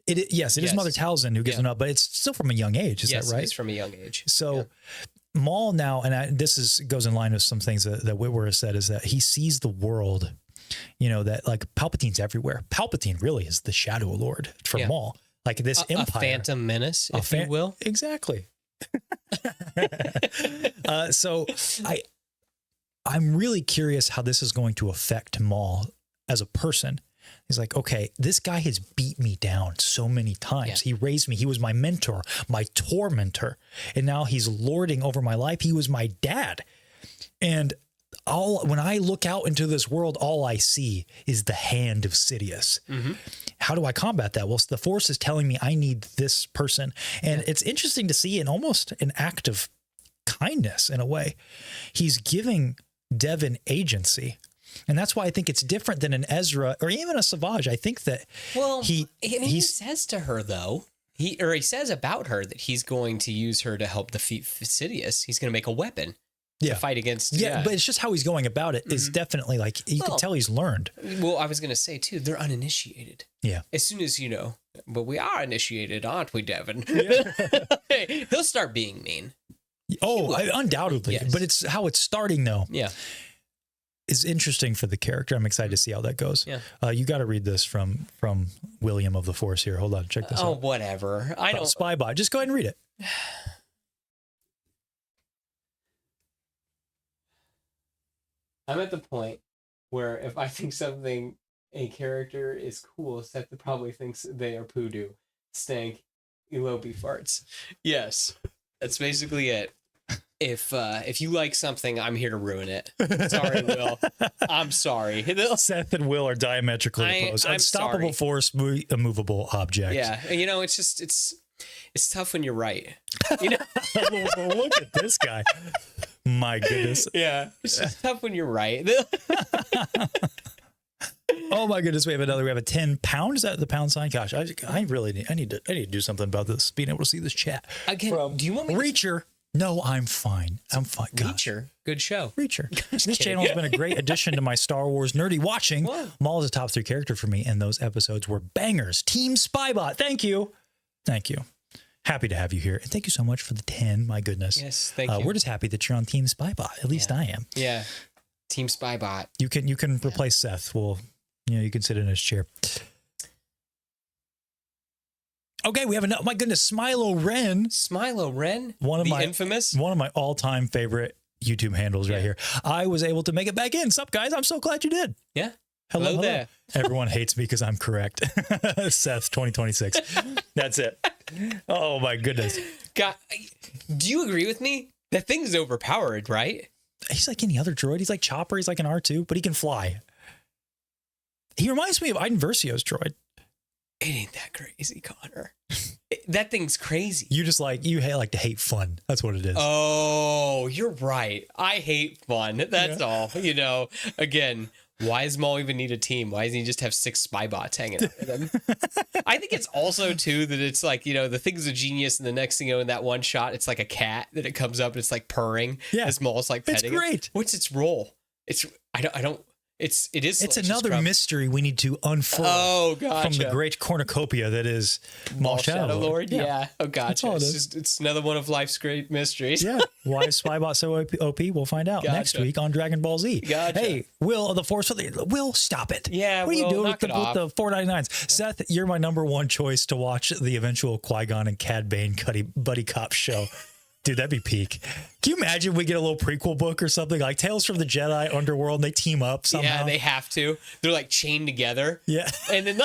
Yes, it is Mother Talzin who gives him up, but it's still from a young age. Is that right? It's from a young age. So Maul now, and this goes in line with some things that Whitwer has said, is that he sees the world, that like Palpatine's everywhere. Palpatine really is the Shadow Lord for Maul. Like this empire. A phantom menace, if you will. Exactly. So I'm really curious how this is going to affect Maul as a person. He's like, okay, this guy has beat me down so many times. He raised me. He was my mentor, my tormentor. And now he's lording over my life. He was my dad. And when I look out into this world, all I see is the hand of Sidious. How do I combat that? Well, the Force is telling me I need this person. And it's interesting to see in almost an act of kindness in a way. He's giving Devin agency. And that's why I think it's different than an Ezra or even a Savage. I think that he says to her, though, He says about her that he's going to use her to help defeat Sidious. He's going to make a weapon to fight against. Yeah, but it's just how he's going about it is definitely like you can tell he's learned. Well, I was going to say too, they're uninitiated. Yeah. As soon as but we are initiated, aren't we, Devin? Yeah. He'll start being mean. Oh, undoubtedly. Yes. But it's how it's starting though. Yeah. Is interesting for the character. I'm excited to see how that goes. Yeah. You got to read this from William of the Force here. Hold on, check this out. Oh, whatever. I don't. Spybot. Just go ahead and read it. I'm at the point where if I think a character is cool, Seth probably thinks they are poodoo, stank, elope farts. Yes, that's basically it. If you like something, I'm here to ruin it. Sorry, Will. I'm sorry. Seth and Will are diametrically opposed. Unstoppable force, immovable object. Yeah, it's tough when you're right. Look at this guy. My goodness. Yeah, it's just tough when you're right. Oh my goodness, we have a 10 pound. Is that the pound sign? Gosh, I really need to do something about this. Being able to see this chat. Again, do you want me Reacher? No, I'm fine. I'm fine. Reacher, good show. Reacher. This channel has been a great addition to my Star Wars nerdy watching. Whoa. Maul is a top 3 character for me, and those episodes were bangers. Team Spybot, thank you. Happy to have you here, and thank you so much for the 10. My goodness. Yes, thank you. We're just happy that you're on Team Spybot. At least I am. Yeah, Team Spybot. You can replace Seth. Well, you can sit in his chair. Okay, we have my goodness, Smilo Ren. Infamous. One of my all-time favorite YouTube handles right here. I was able to make it back in. Sup, guys? I'm so glad you did. Yeah. Hello there. Everyone hates me because I'm correct. Seth 2026. That's it. Oh my goodness. God, do you agree with me? That thing is overpowered, right? He's like any other droid. He's like Chopper. He's like an R2, but he can fly. He reminds me of Iden Versio's droid. It ain't that crazy, Konnor. That thing's crazy. You just like to hate fun. That's what it is. Oh, you're right. I hate fun. That's all. Again, why does Maul even need a team? Why doesn't he just have 6 spy bots hanging out with him? I think it's also too that it's like, the thing's a genius, and the next thing in that one shot, it's like a cat that it comes up and it's like purring. Yeah. As Maul's like petting. It's great. It. What's its role? It's another mystery we need to unfurl. Oh, gotcha. From the great cornucopia that is Maul Shadow Lord. Yeah. Oh, gotcha. It's another one of life's great mysteries. Yeah. Why is Spybot so OP? We'll find out next week on Dragon Ball Z. Gotcha. Hey, Will of the Force. Will, stop it. Yeah. What are you doing with the $4.99s? Seth, you're my number one choice to watch the eventual Qui-Gon and Cad Bane buddy cop show. Dude, that'd be peak. Can you imagine we get a little prequel book or something like Tales from the Jedi Underworld and they team up somehow? Yeah, they have to. They're like chained together. Yeah. And then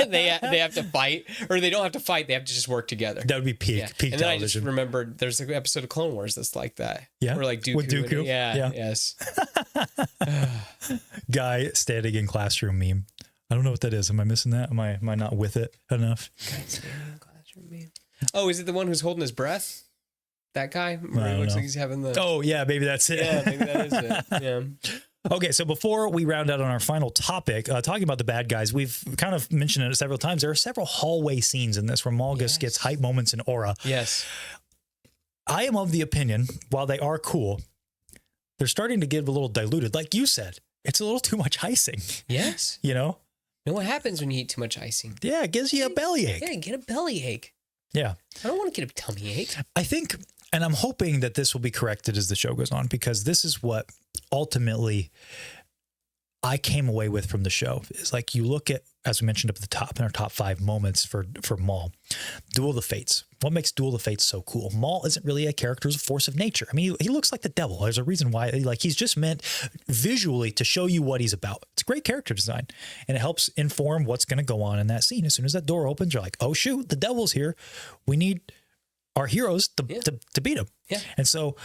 they have to fight, or they don't have to fight. They have to just work together. That would be peak. Yeah. Peak and then television. I just remembered there's an episode of Clone Wars that's like that. Yeah. Where like Dooku. With Dooku. Yeah. Yes. Guy standing in classroom meme. I don't know what that is. Am I missing that? Am I not with it enough? Guy standing in classroom meme. Oh, is it the one who's holding his breath? That guy? It looks like he's having the... Oh, yeah, maybe that's it. Yeah, maybe that is it. Yeah. Okay, so before we round out on our final topic, talking about the bad guys, we've kind of mentioned it several times. There are several hallway scenes in this where Malgus gets hype moments and aura. Yes. I am of the opinion, while they are cool, they're starting to get a little diluted. Like you said, it's a little too much icing. Yes. And what happens when you eat too much icing? Yeah, it gives you a bellyache. Yeah, get a bellyache. Yeah. I don't want to get a tummy ache. I think... And I'm hoping that this will be corrected as the show goes on, because this is what ultimately I came away with from the show. Is like you look at, as we mentioned up at the top, in our top 5 moments for Maul, Duel of the Fates. What makes Duel of the Fates so cool? Maul isn't really a character, he's a force of nature. I mean, he looks like the devil. There's a reason why, he's just meant visually to show you what he's about. It's great character design, and it helps inform what's going to go on in that scene. As soon as that door opens, you're like, oh shoot, the devil's here. We need our heroes to beat him. Yeah. And so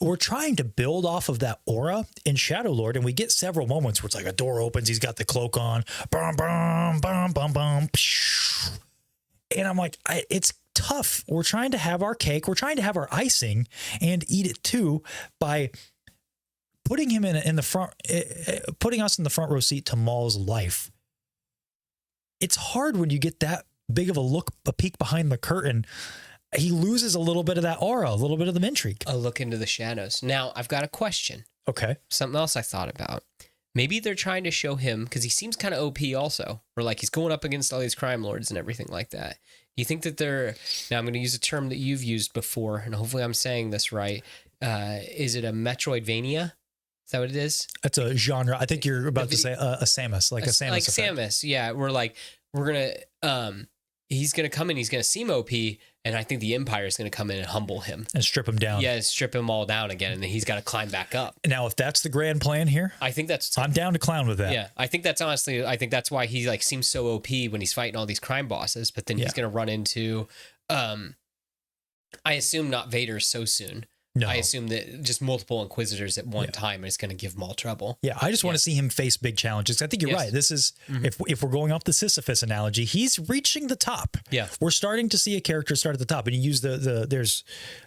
we're trying to build off of that aura in Shadow Lord, and we get several moments where it's like a door opens, he's got the cloak on, bum, bum, bum, bum, bum, and I'm like, it's tough. We're trying to have our cake, we're trying to have our icing and eat it too by putting him in the front, putting us in the front row seat to Maul's life. It's hard when you get that big of a peek behind the curtain, he loses a little bit of that aura, a little bit of the intrigue. A look into the shadows. Now, I've got a question. Okay. Something else I thought about. Maybe they're trying to show him, because he seems kind of OP also, or like he's going up against all these crime lords and everything like that. You think that now I'm going to use a term that you've used before, and hopefully I'm saying this right. Is it a Metroidvania? Is that what it is? That's a genre. I think you're about to say a Samus, like a Samus. Like effect. Samus, yeah. He's going to come in, he's going to seem OP, and I think the Empire is going to come in and humble him. And strip him down. Yeah, strip him all down again, and then he's got to climb back up. Now, if that's the grand plan here, I think I'm down to clown with that. Yeah, I think that's why he like seems so OP when he's fighting all these crime bosses, but then he's going to run into, I assume not Vader so soon. No. I assume that just multiple Inquisitors at one time is going to give Maul trouble. Yeah, I just want to see him face big challenges. I think you're right. This is, if we're going off the Sisyphus analogy, he's reaching the top. Yeah. We're starting to see a character start at the top. And you use there's,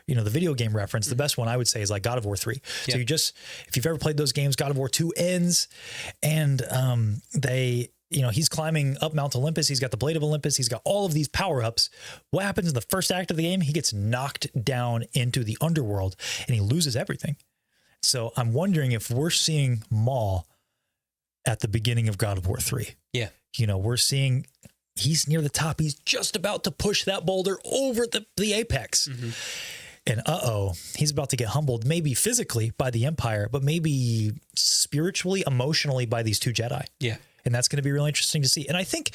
the video game reference. The best one I would say is like God of War 3. Yeah. So if you've ever played those games, God of War 2 ends and he's climbing up Mount Olympus. He's got the Blade of Olympus. He's got all of these power-ups. What happens in the first act of the game? He gets knocked down into the underworld and he loses everything. So I'm wondering if we're seeing Maul at the beginning of God of War 3. Yeah. We're seeing he's near the top. He's just about to push that boulder over the apex. Mm-hmm. And he's about to get humbled, maybe physically by the Empire, but maybe spiritually, emotionally by these two Jedi. Yeah. And that's going to be really interesting to see. And I think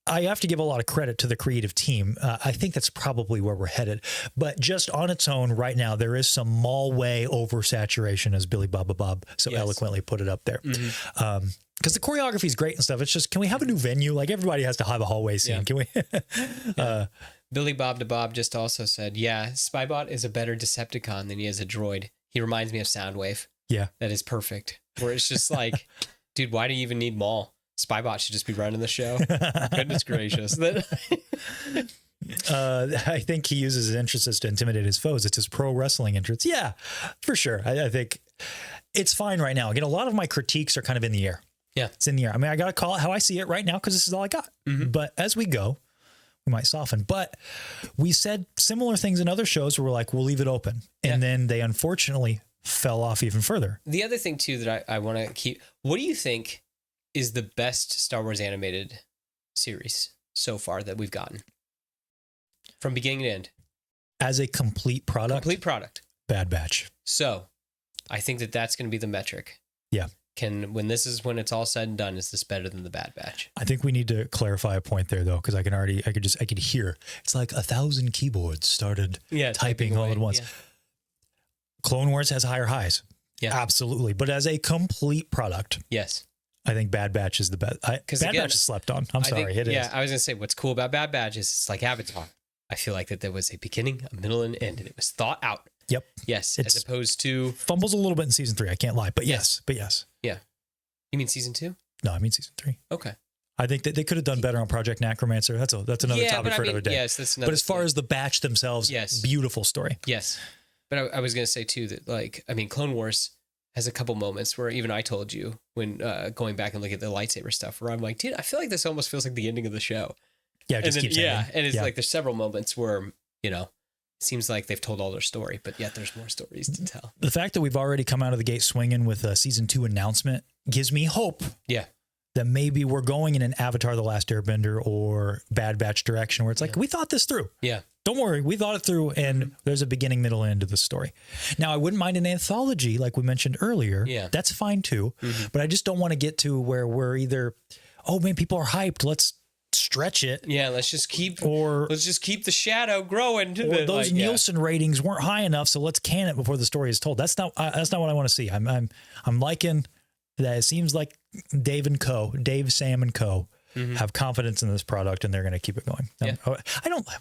I have to give a lot of credit to the creative team. I think that's probably where we're headed. But just on its own right now, there is some Maul way oversaturation, as Billy Bob so eloquently put it up there. Mm-hmm. Because the choreography is great and stuff. It's just, can we have a new venue? Like everybody has to have a hallway scene. Yeah. Can we? Billy Bob just also said, yeah, Spybot is a better Decepticon than he is a droid. He reminds me of Soundwave. Yeah. That is perfect. Where it's just like... Dude, why do you even need Maul? Spybot should just be running the show. Goodness gracious. I think he uses his entrances to intimidate his foes. It's his pro wrestling entrance. Yeah, for sure. I think it's fine right now. Again, a lot of my critiques are kind of in the air. Yeah. It's in the air. I mean, I got to call it how I see it right now because this is all I got. Mm-hmm. But as we go, we might soften. But we said similar things in other shows where we're like, we'll leave it open. And then they unfortunately fell off even further. The other thing too that I want to keep, what do you think is the best Star Wars animated series so far that we've gotten from beginning to end as a complete product? Bad Batch. So I think that going to be the metric. Yeah. When it's all said and done, is this better than the Bad Batch? I think we need to clarify a point there though, because I could hear it's like 1,000 keyboards started typing all at once. Yeah. Clone Wars has higher highs. Yeah, absolutely. But as a complete product, yes, I think Bad Batch is the best. Bad Batch is slept on. I was going to say what's cool about Bad Batch is it's like Avatar. I feel like that there was a beginning, a middle, and end, and it was thought out. Yep. Yes, as opposed to fumbles a little bit in season 3. I can't lie, but yes. Yeah. You mean season 2? No, I mean season 3. Okay. I think that they could have done better on Project Necromancer. That's another topic for another day. Yes, that's another. But as far as the Batch themselves, beautiful story. Yes. But I was going to say, too, that, Clone Wars has a couple moments where even I told you when going back and looking at the lightsaber stuff where I'm like, dude, I feel like this almost feels like the ending of the show. Yeah, just keeps ending. And it's like there's several moments where, it seems like they've told all their story, but yet there's more stories to tell. The fact that we've already come out of the gate swinging with a season 2 announcement gives me hope. Yeah. That maybe we're going in an Avatar: The Last Airbender or Bad Batch direction where it's like, we thought this through. Yeah. Don't worry, we thought it through, and there's a beginning, middle, and end of the story. Now, I wouldn't mind an anthology like we mentioned earlier. Yeah. That's fine too, but I just don't want to get to where we're either, oh man, people are hyped, let's stretch it. Yeah, let's just keep the shadow growing. Or those Nielsen ratings weren't high enough, so let's can it before the story is told. That's not what I want to see. I'm liking that. It seems like Dave, Sam and Co. Have confidence in this product and they're going to keep it going. Yeah. What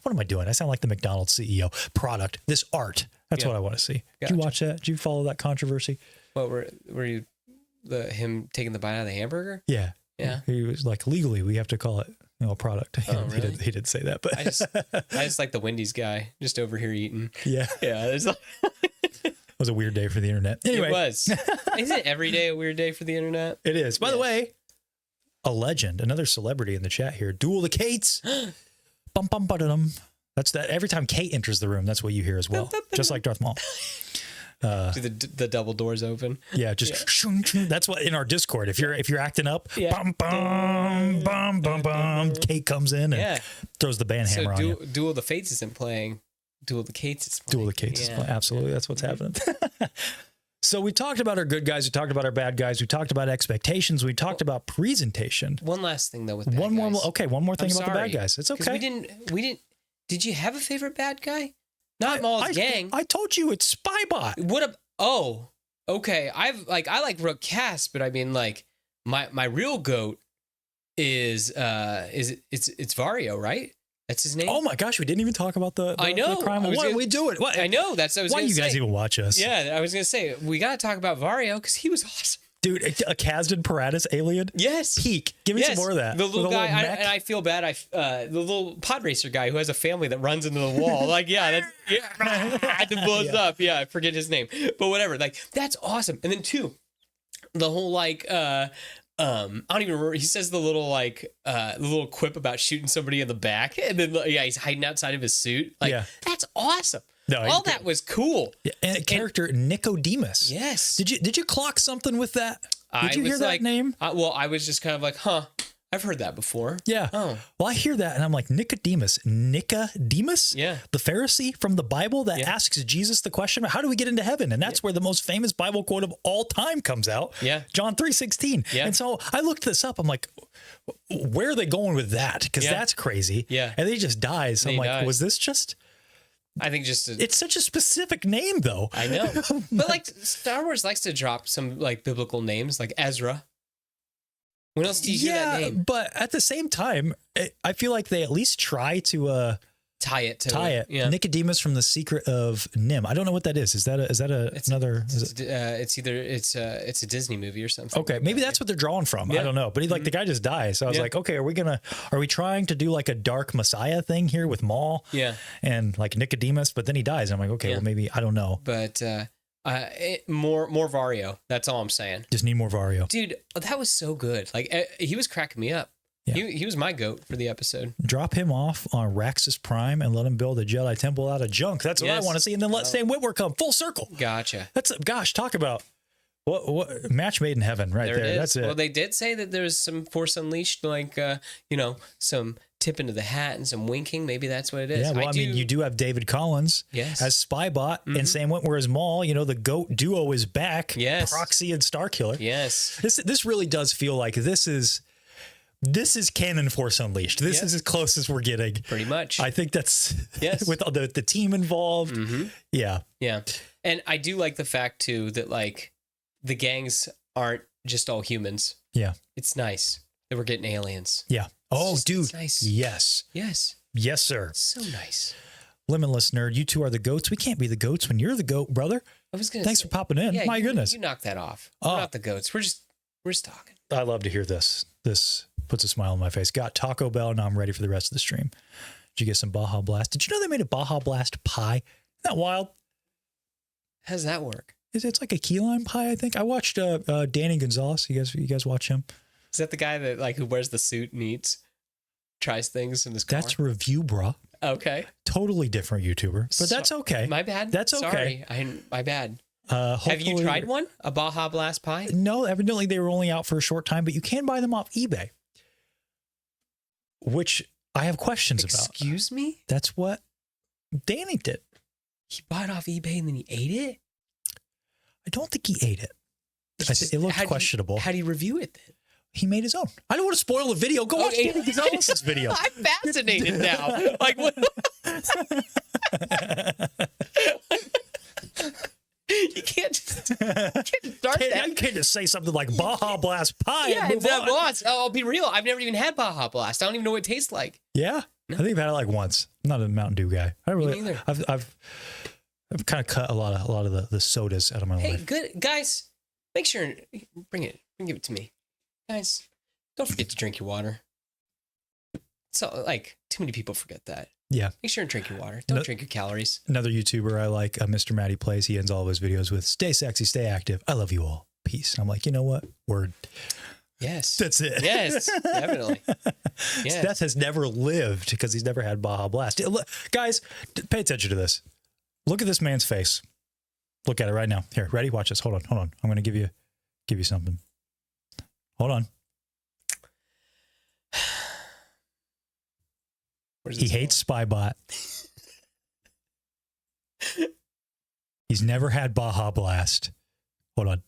am I doing? I sound like the McDonald's CEO. Product, this art. That's what I want to see. Gotcha. Did you watch that? Did you follow that controversy? What were you him taking the bite out of the hamburger? Yeah. Yeah. He was like, legally we have to call it, a product. Oh, really? He did say that, but I just like the Wendy's guy just over here eating. Yeah. Yeah. It's like it was a weird day for the internet. Anyway. It was. Isn't every day a weird day for the internet? It is. By the way, a legend, another celebrity in the chat here. Duel the Kates. Bum, bum, ba-da-dum. That's that. Every time Kate enters the room, that's what you hear as well. Just like Darth Maul. Do the double doors open? Yeah, just shung, shung. That's what in our Discord. If you're acting up, bum, bum, bum, bum, bum, Kate comes in and throws the band hammer on you. Duel of the Fates isn't playing. Duel of the Kates is playing. Duel of the Kates is playing. Absolutely, that's what's happening. So we talked about our good guys. We talked about our bad guys. We talked about expectations. We talked about presentation. One last thing though with bad guys. One more thing about the bad guys. It's okay. We didn't. Did you have a favorite bad guy? Not Maul's gang. I told you it's Spybot. Okay. I like Rook Cass, but I mean like my real goat is it's Vario, right? That's his name. Oh my gosh, we didn't even talk about the crime. Why are we doing? What? I know. That's what I was. Why you guys even watch us? Yeah, I was gonna say we gotta talk about Vario because he was awesome. Dude, a Kazdan Paratus alien? Yes. Peak. Give me some more of that. The little guy, and I feel bad. The little pod racer guy who has a family that runs into the wall. Like, I had to blow it up. Yeah, I forget his name. But whatever. Like, that's awesome. And then two, the whole like I don't even remember. He says the little quip about shooting somebody in the back, and then he's hiding outside of his suit. Like, that's awesome. No, all that was cool. Yeah, and character Nicodemus. Yes. Did you clock something with that? Did you hear that name? I was just kind of like, huh. I've heard that before. Yeah. Oh. Well, I hear that and I'm like, Nicodemus? Yeah. The Pharisee from the Bible that asks Jesus the question, how do we get into heaven? And that's where the most famous Bible quote of all time comes out. Yeah. John 3:16. Yeah. And so I looked this up. I'm like, where are they going with that? Because that's crazy. Yeah. And then he just dies. So I'm like, was this just... I think it's such a specific name, though. I know, but like Star Wars likes to drop some like biblical names, like Ezra. When else do you hear that name? But at the same time, I feel like they at least try to tie it. Yeah. Nicodemus from the Secret of Nim. I don't know what that is. Is that another? It's a Disney movie or something. Okay, maybe that's what they're drawing from. I don't know. But the guy just dies. So I was like, okay, are we trying to do like a dark Messiah thing here with Maul? Yeah. And like Nicodemus, but then he dies. I'm like, okay, well maybe I don't know. But more Vario. That's all I'm saying. Just need more Vario, dude. That was so good. Like he was cracking me up. Yeah. He was my goat for the episode. Drop him off on Raxus Prime and let him build a Jedi temple out of junk. That's what I want to see. And then let Sam Witwer come full circle. Gotcha. Talk about what match made in heaven right there. That's it. Well, they did say that there's some Force Unleashed, like some tip into the hat and some winking. Maybe that's what it is. Yeah, well, I mean, you do have David Collins as Spybot and Sam Witwer as Maul. The GOAT duo is back. Yes. Proxy and Starkiller. Yes. This really does feel like this is canon Force Unleashed. This is as close as we're getting. Pretty much. I think that's with all the team involved. Mm-hmm. Yeah. Yeah. And I do like the fact too that like the gangs aren't just all humans. Yeah. It's nice that we're getting aliens. Yeah. Oh, dude. It's nice. Yes. Yes. Yes, sir. It's so nice. Limitless Nerd, you two are the goats. We can't be the goats when you're the goat, brother. Thanks for popping in. Yeah, My goodness. You knocked that off. We're not the goats. We're just talking. I love to hear this. This puts a smile on my face. Got Taco Bell. Now I'm ready for the rest of the stream. Did you get some Baja Blast? Did you know they made a Baja Blast pie? Isn't that wild? How does that work? It's like a key lime pie, I think. I watched Danny Gonzalez. You guys watch him? Is that the guy that like who wears the suit and tries things in his car? That's Review Bra. Okay. Totally different YouTuber, but that's okay. My bad. That's okay. Sorry. My bad. Have you tried one? A Baja Blast pie? No, evidently they were only out for a short time, but you can buy them off eBay, which I have questions about. Excuse me? That's what Danny did. He bought it off eBay and then he ate it? I don't think he ate it. It looked questionable. How do you review it then? He made his own. I don't want to spoil the video. Go watch Danny Gonzalez's video. I'm fascinated now. Like what? You can't start that. You can't just say something like Baja Blast pie. Yeah, and move on. I'll be real. I've never even had Baja Blast. I don't even know what it tastes like. Yeah, no. I think I've had it like once. I'm not a Mountain Dew guy. Me neither. I've kind of cut a lot of the sodas out of my life. Hey, good guys, make sure give it to me, guys. Don't forget to drink your water. So like too many people forget that. Yeah. Make sure and drink your water. Don't drink your calories. Another YouTuber I like, Mr. Matty Plays, he ends all of his videos with, stay sexy, stay active. I love you all. Peace. And I'm like, you know what? Word. Yes. That's it. Yes, definitely. Yes. Seth has never lived because he's never had Baja Blast. Look, guys, pay attention to this. Look at this man's face. Look at it right now. Here, ready? Watch this. Hold on. I'm going to give you something. Hold on. He hates Spybot. He's never had Baja Blast. Hold on.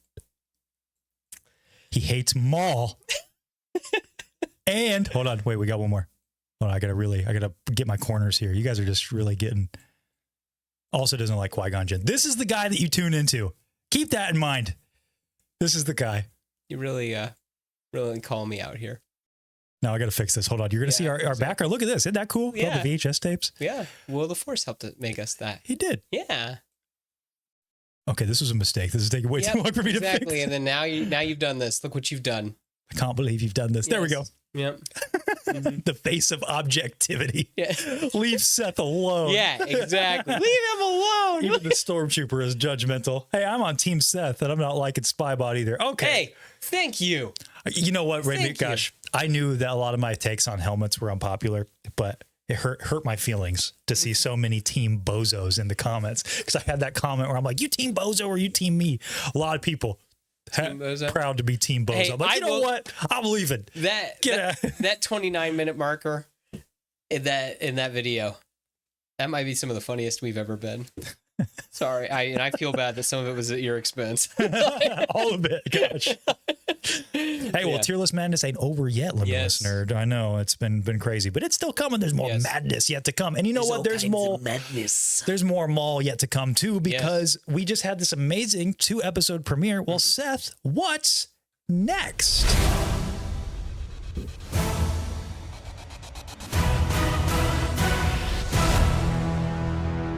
He hates Maul. And hold on. Wait, we got one more. Hold on, I gotta get my corners here. You guys are just really getting. Also doesn't like Qui-Gon Jinn. This is the guy that you tune into. Keep that in mind. This is the guy. You really call me out here. Now I got to fix this. Hold on. You're going to see our background. Look at this. Isn't that cool? Yeah. All the VHS tapes. Yeah. Well, the Force helped to make us that. He did. Yeah. Okay, this was a mistake. This is taking way too long for me to fix. Exactly. And then now you've done this. Look what you've done. I can't believe you've done this. There we go. Yep. The face of objectivity. Yeah. Leave Seth alone. Yeah, exactly. Leave him alone. Even the stormtrooper is judgmental. Hey, I'm on Team Seth, and I'm not liking Spybot either. Okay. Hey, thank you. You know what, Ray? Gosh, I knew that a lot of my takes on helmets were unpopular, but it hurt my feelings to see so many Team Bozos in the comments, because I had that comment where I'm like, you Team Bozo or you Team me? A lot of people proud to be Team Bozo. Hey, I'm like, you know what? I'm leaving. That 29-minute marker in that video, that might be some of the funniest we've ever been. Sorry, I feel bad that some of it was at your expense. All of it, gosh. Hey, well, Tier List Madness ain't over yet, Limitless Nerd. I know it's been crazy, but it's still coming. There's more madness yet to come, and you know what? There's more madness. There's more Maul yet to come too, because we just had this amazing 2-episode premiere. Well, Seth, what's next?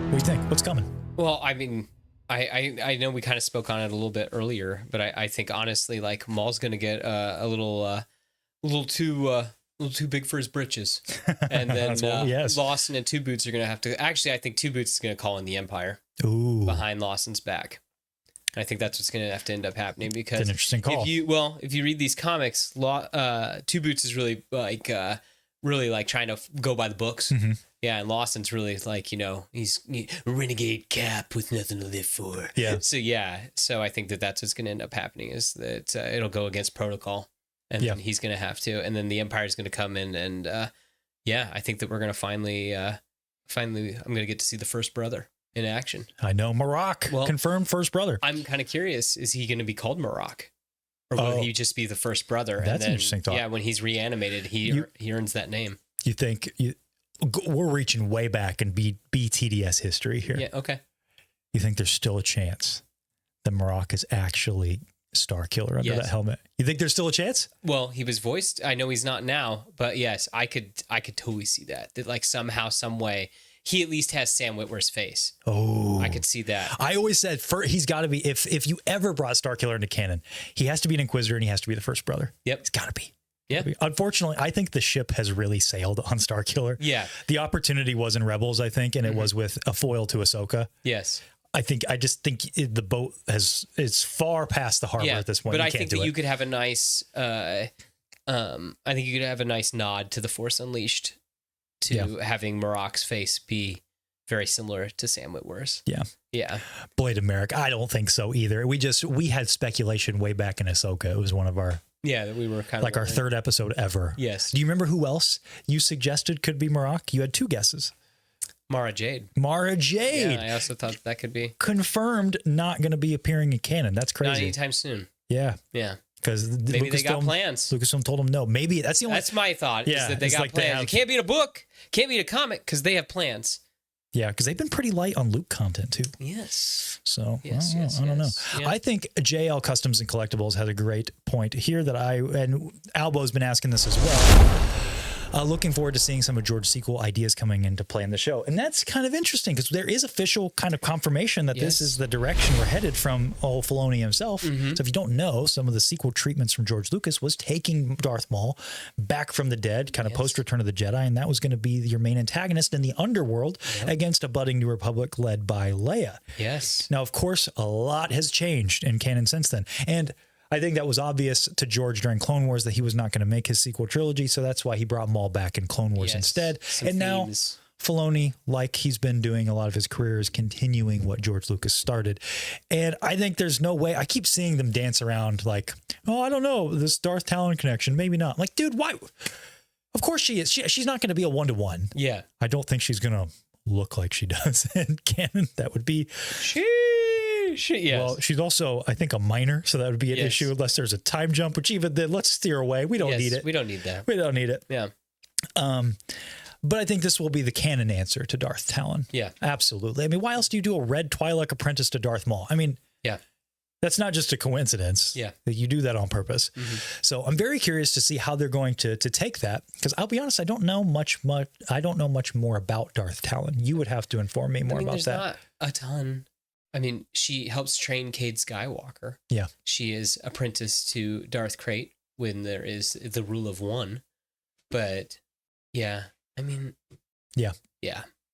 What do you think? What's coming? Well, I mean, I know we kind of spoke on it a little bit earlier, but I think honestly, like, Maul's going to get a little too big for his britches, and then Lawson and Two Boots are going to have to. Actually, I think Two Boots is going to call in the Empire behind Lawson's back. I think that's what's going to have to end up happening, because it's an interesting call. If you read these comics, Two Boots is really like trying to go by the books. Mm-hmm. Yeah, and Lawson's really like, he's a renegade Cap with nothing to live for. Yeah. So I think that's what's going to end up happening, is that it'll go against protocol, and then he's going to have to, and then the Empire's going to come in, and I think that we're going to finally, I'm going to get to see the first brother in action. I know, Marok, confirmed first brother. I'm kind of curious, is he going to be called Marok? Or will he just be the first brother? That's an interesting thought. Yeah, when he's reanimated, he earns that name. You think we're reaching way back in BTDS history here? Yeah, okay. You think there's still a chance that Marok is actually Starkiller under that helmet? You think there's still a chance? Well, he was voiced. I know he's not now, but yes, I could totally see that. That like somehow, some way, he at least has Sam Witwer's face. Oh, I could see that. I always said he's got to be, if you ever brought Starkiller into canon, he has to be an Inquisitor and he has to be the first brother. Yep. It's got to be. Yeah. Unfortunately, I think the ship has really sailed on Starkiller. Yeah. The opportunity was in Rebels, I think, and it was with a foil to Ahsoka. Yes. I just think the boat is far past the harbor at this point. But I think that you could have a nice, I think you could have a nice nod to the Force Unleashed, to having Marok's face be very similar to Sam Witwer's. Yeah. Yeah. Blade of Merrick. I don't think so either. We had speculation way back in Ahsoka. It was one of our. Yeah, that we were kind of like our third episode ever. Yes. Do you remember who else you suggested could be Marok? You had 2 guesses. Mara Jade. Yeah, I also thought that could be confirmed. Not going to be appearing in canon. That's crazy. Not anytime soon. Yeah. Yeah. Because maybe they got plans. Lucasfilm told them no. Maybe that's the only. That's my thought. Is that they got plans. It can't be in a book. Can't be in a comic because they have plans. Yeah, because they've been pretty light on Luke content too. Yes. So I don't know. Yeah. I think JL Customs and Collectibles has a great point here that and Albo's been asking this as well. Looking forward to seeing some of George's sequel ideas coming into play in the show. And that's kind of interesting because there is official kind of confirmation that this is the direction we're headed from old Filoni himself. Mm-hmm. So if you don't know, some of the sequel treatments from George Lucas was taking Darth Maul back from the dead, kind of post Return of the Jedi. And that was going to be your main antagonist in the underworld against a budding New Republic led by Leia. Yes. Now, of course, a lot has changed in canon since then. And I think that was obvious to George during Clone Wars that he was not going to make his sequel trilogy. So that's why he brought Maul back in Clone Wars instead. And now Filoni, like he's been doing a lot of his career, is continuing what George Lucas started. And I think there's no way. I keep seeing them dance around like, oh, I don't know, this Darth Talon connection. Maybe not. I'm like, dude, why? Of course she is. She's not going to be a 1-to-1. Yeah. I don't think she's going to look like she does in canon. That would be... Yes. Well, she's also, I think, a minor, so that would be an issue unless there's a time jump, which even then, let's steer away. We don't need it. We don't need that. We don't need it. Yeah. But I think this will be the canon answer to Darth Talon. Yeah. Absolutely. I mean, why else do you do a red Twi'lek apprentice to Darth Maul? I mean, that's not just a coincidence. Yeah. You do that on purpose. Mm-hmm. So I'm very curious to see how they're going to take that, because I'll be honest, I don't know much more about Darth Talon. You would have to inform me more about there's that. Not a ton. I mean, she helps train Cade Skywalker. Yeah. She is apprentice to Darth Krayt when there is the rule of one. But yeah, I mean, yeah.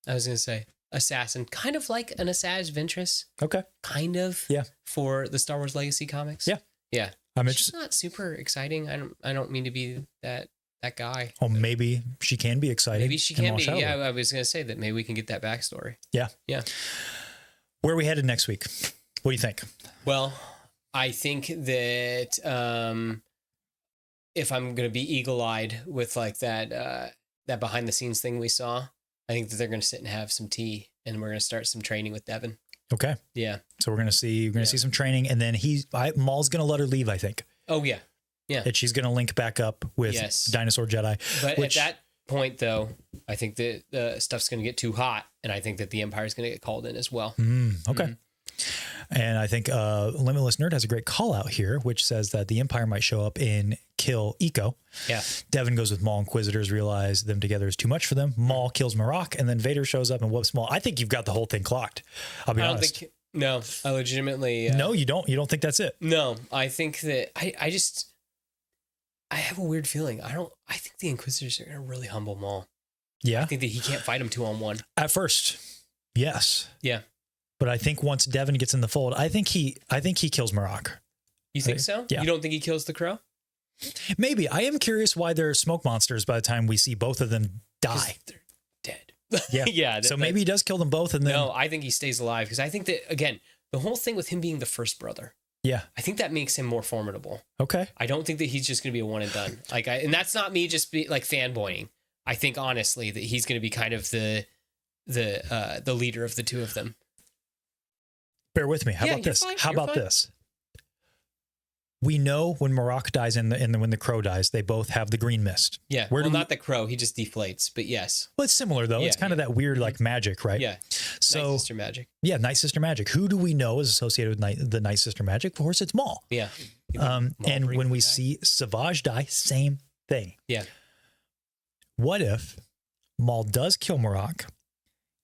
I was going to say assassin, kind of like an Asajj Ventress. Okay. Kind of. Yeah. For the Star Wars Legacy comics. Yeah. Yeah. I'm She's not super exciting. I don't mean to be that guy. Oh, maybe she can be exciting. Maybe she can be. Yeah, I was going to say that maybe we can get that backstory. Yeah. Yeah. Where are we headed next week? What do you think? Well, I think that if I'm going to be eagle-eyed with like that behind the scenes thing we saw, I think that they're going to sit and have some tea, and we're going to start some training with Devin. Okay. Yeah. So we're going to see some training, and then Maul's going to let her leave, I think. Oh yeah. Yeah. That she's going to link back up with Dinosaur Jedi. But at that point, though, I think that the stuff's going to get too hot, and I think that the Empire is going to get called in as well. Okay. And I think Limitless Nerd has a great call out here, which says that the Empire might show up in Kill Eco. Yeah. Devin goes with Maul. Inquisitors realize them together is too much for them. Maul kills Marok, and then Vader shows up and whoops Maul. I think you've got the whole thing clocked. I'll be honest. No, I legitimately... no, you don't. You don't think that's it? No, I think that... I have a weird feeling. I think the Inquisitors are going to really humble Maul. Yeah. I think that he can't fight him 2-on-1. At first, yes. Yeah. But I think once Devin gets in the fold, I think he kills Marok. You think so? Yeah. You don't think he kills the Crow? Maybe. I am curious why they're smoke monsters by the time we see both of them die. They're dead. Yeah. Yeah. So maybe he does kill them both, and then... No, I think he stays alive, because I think that, again, the whole thing with him being the first brother, yeah, I think that makes him more formidable. Okay. I don't think that he's just going to be a one and done. And that's not me just be like fanboying. I think honestly that he's going to be kind of the leader of the two of them. Bear with me. How about this? How about this? We know when Marok dies and when the Crow dies, they both have the green mist. Yeah. Not the Crow. He just deflates, but yes. Well, it's similar though. It's kind of that weird like magic, right? Yeah. So Night Sister magic. Yeah, Night Sister magic. Who do we know is associated with the Night Sister magic? Of course, it's Maul. Yeah. And when we see Savage die, same thing. Yeah. What if Maul does kill Marok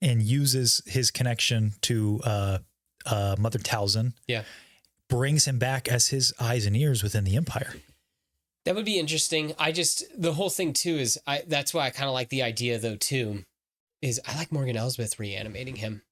and uses his connection to Mother Talzin? Yeah. Brings him back as his eyes and ears within the Empire. That would be interesting. The whole thing too is that's why I kind of like the idea though too, is I like Morgan Elsbeth reanimating him.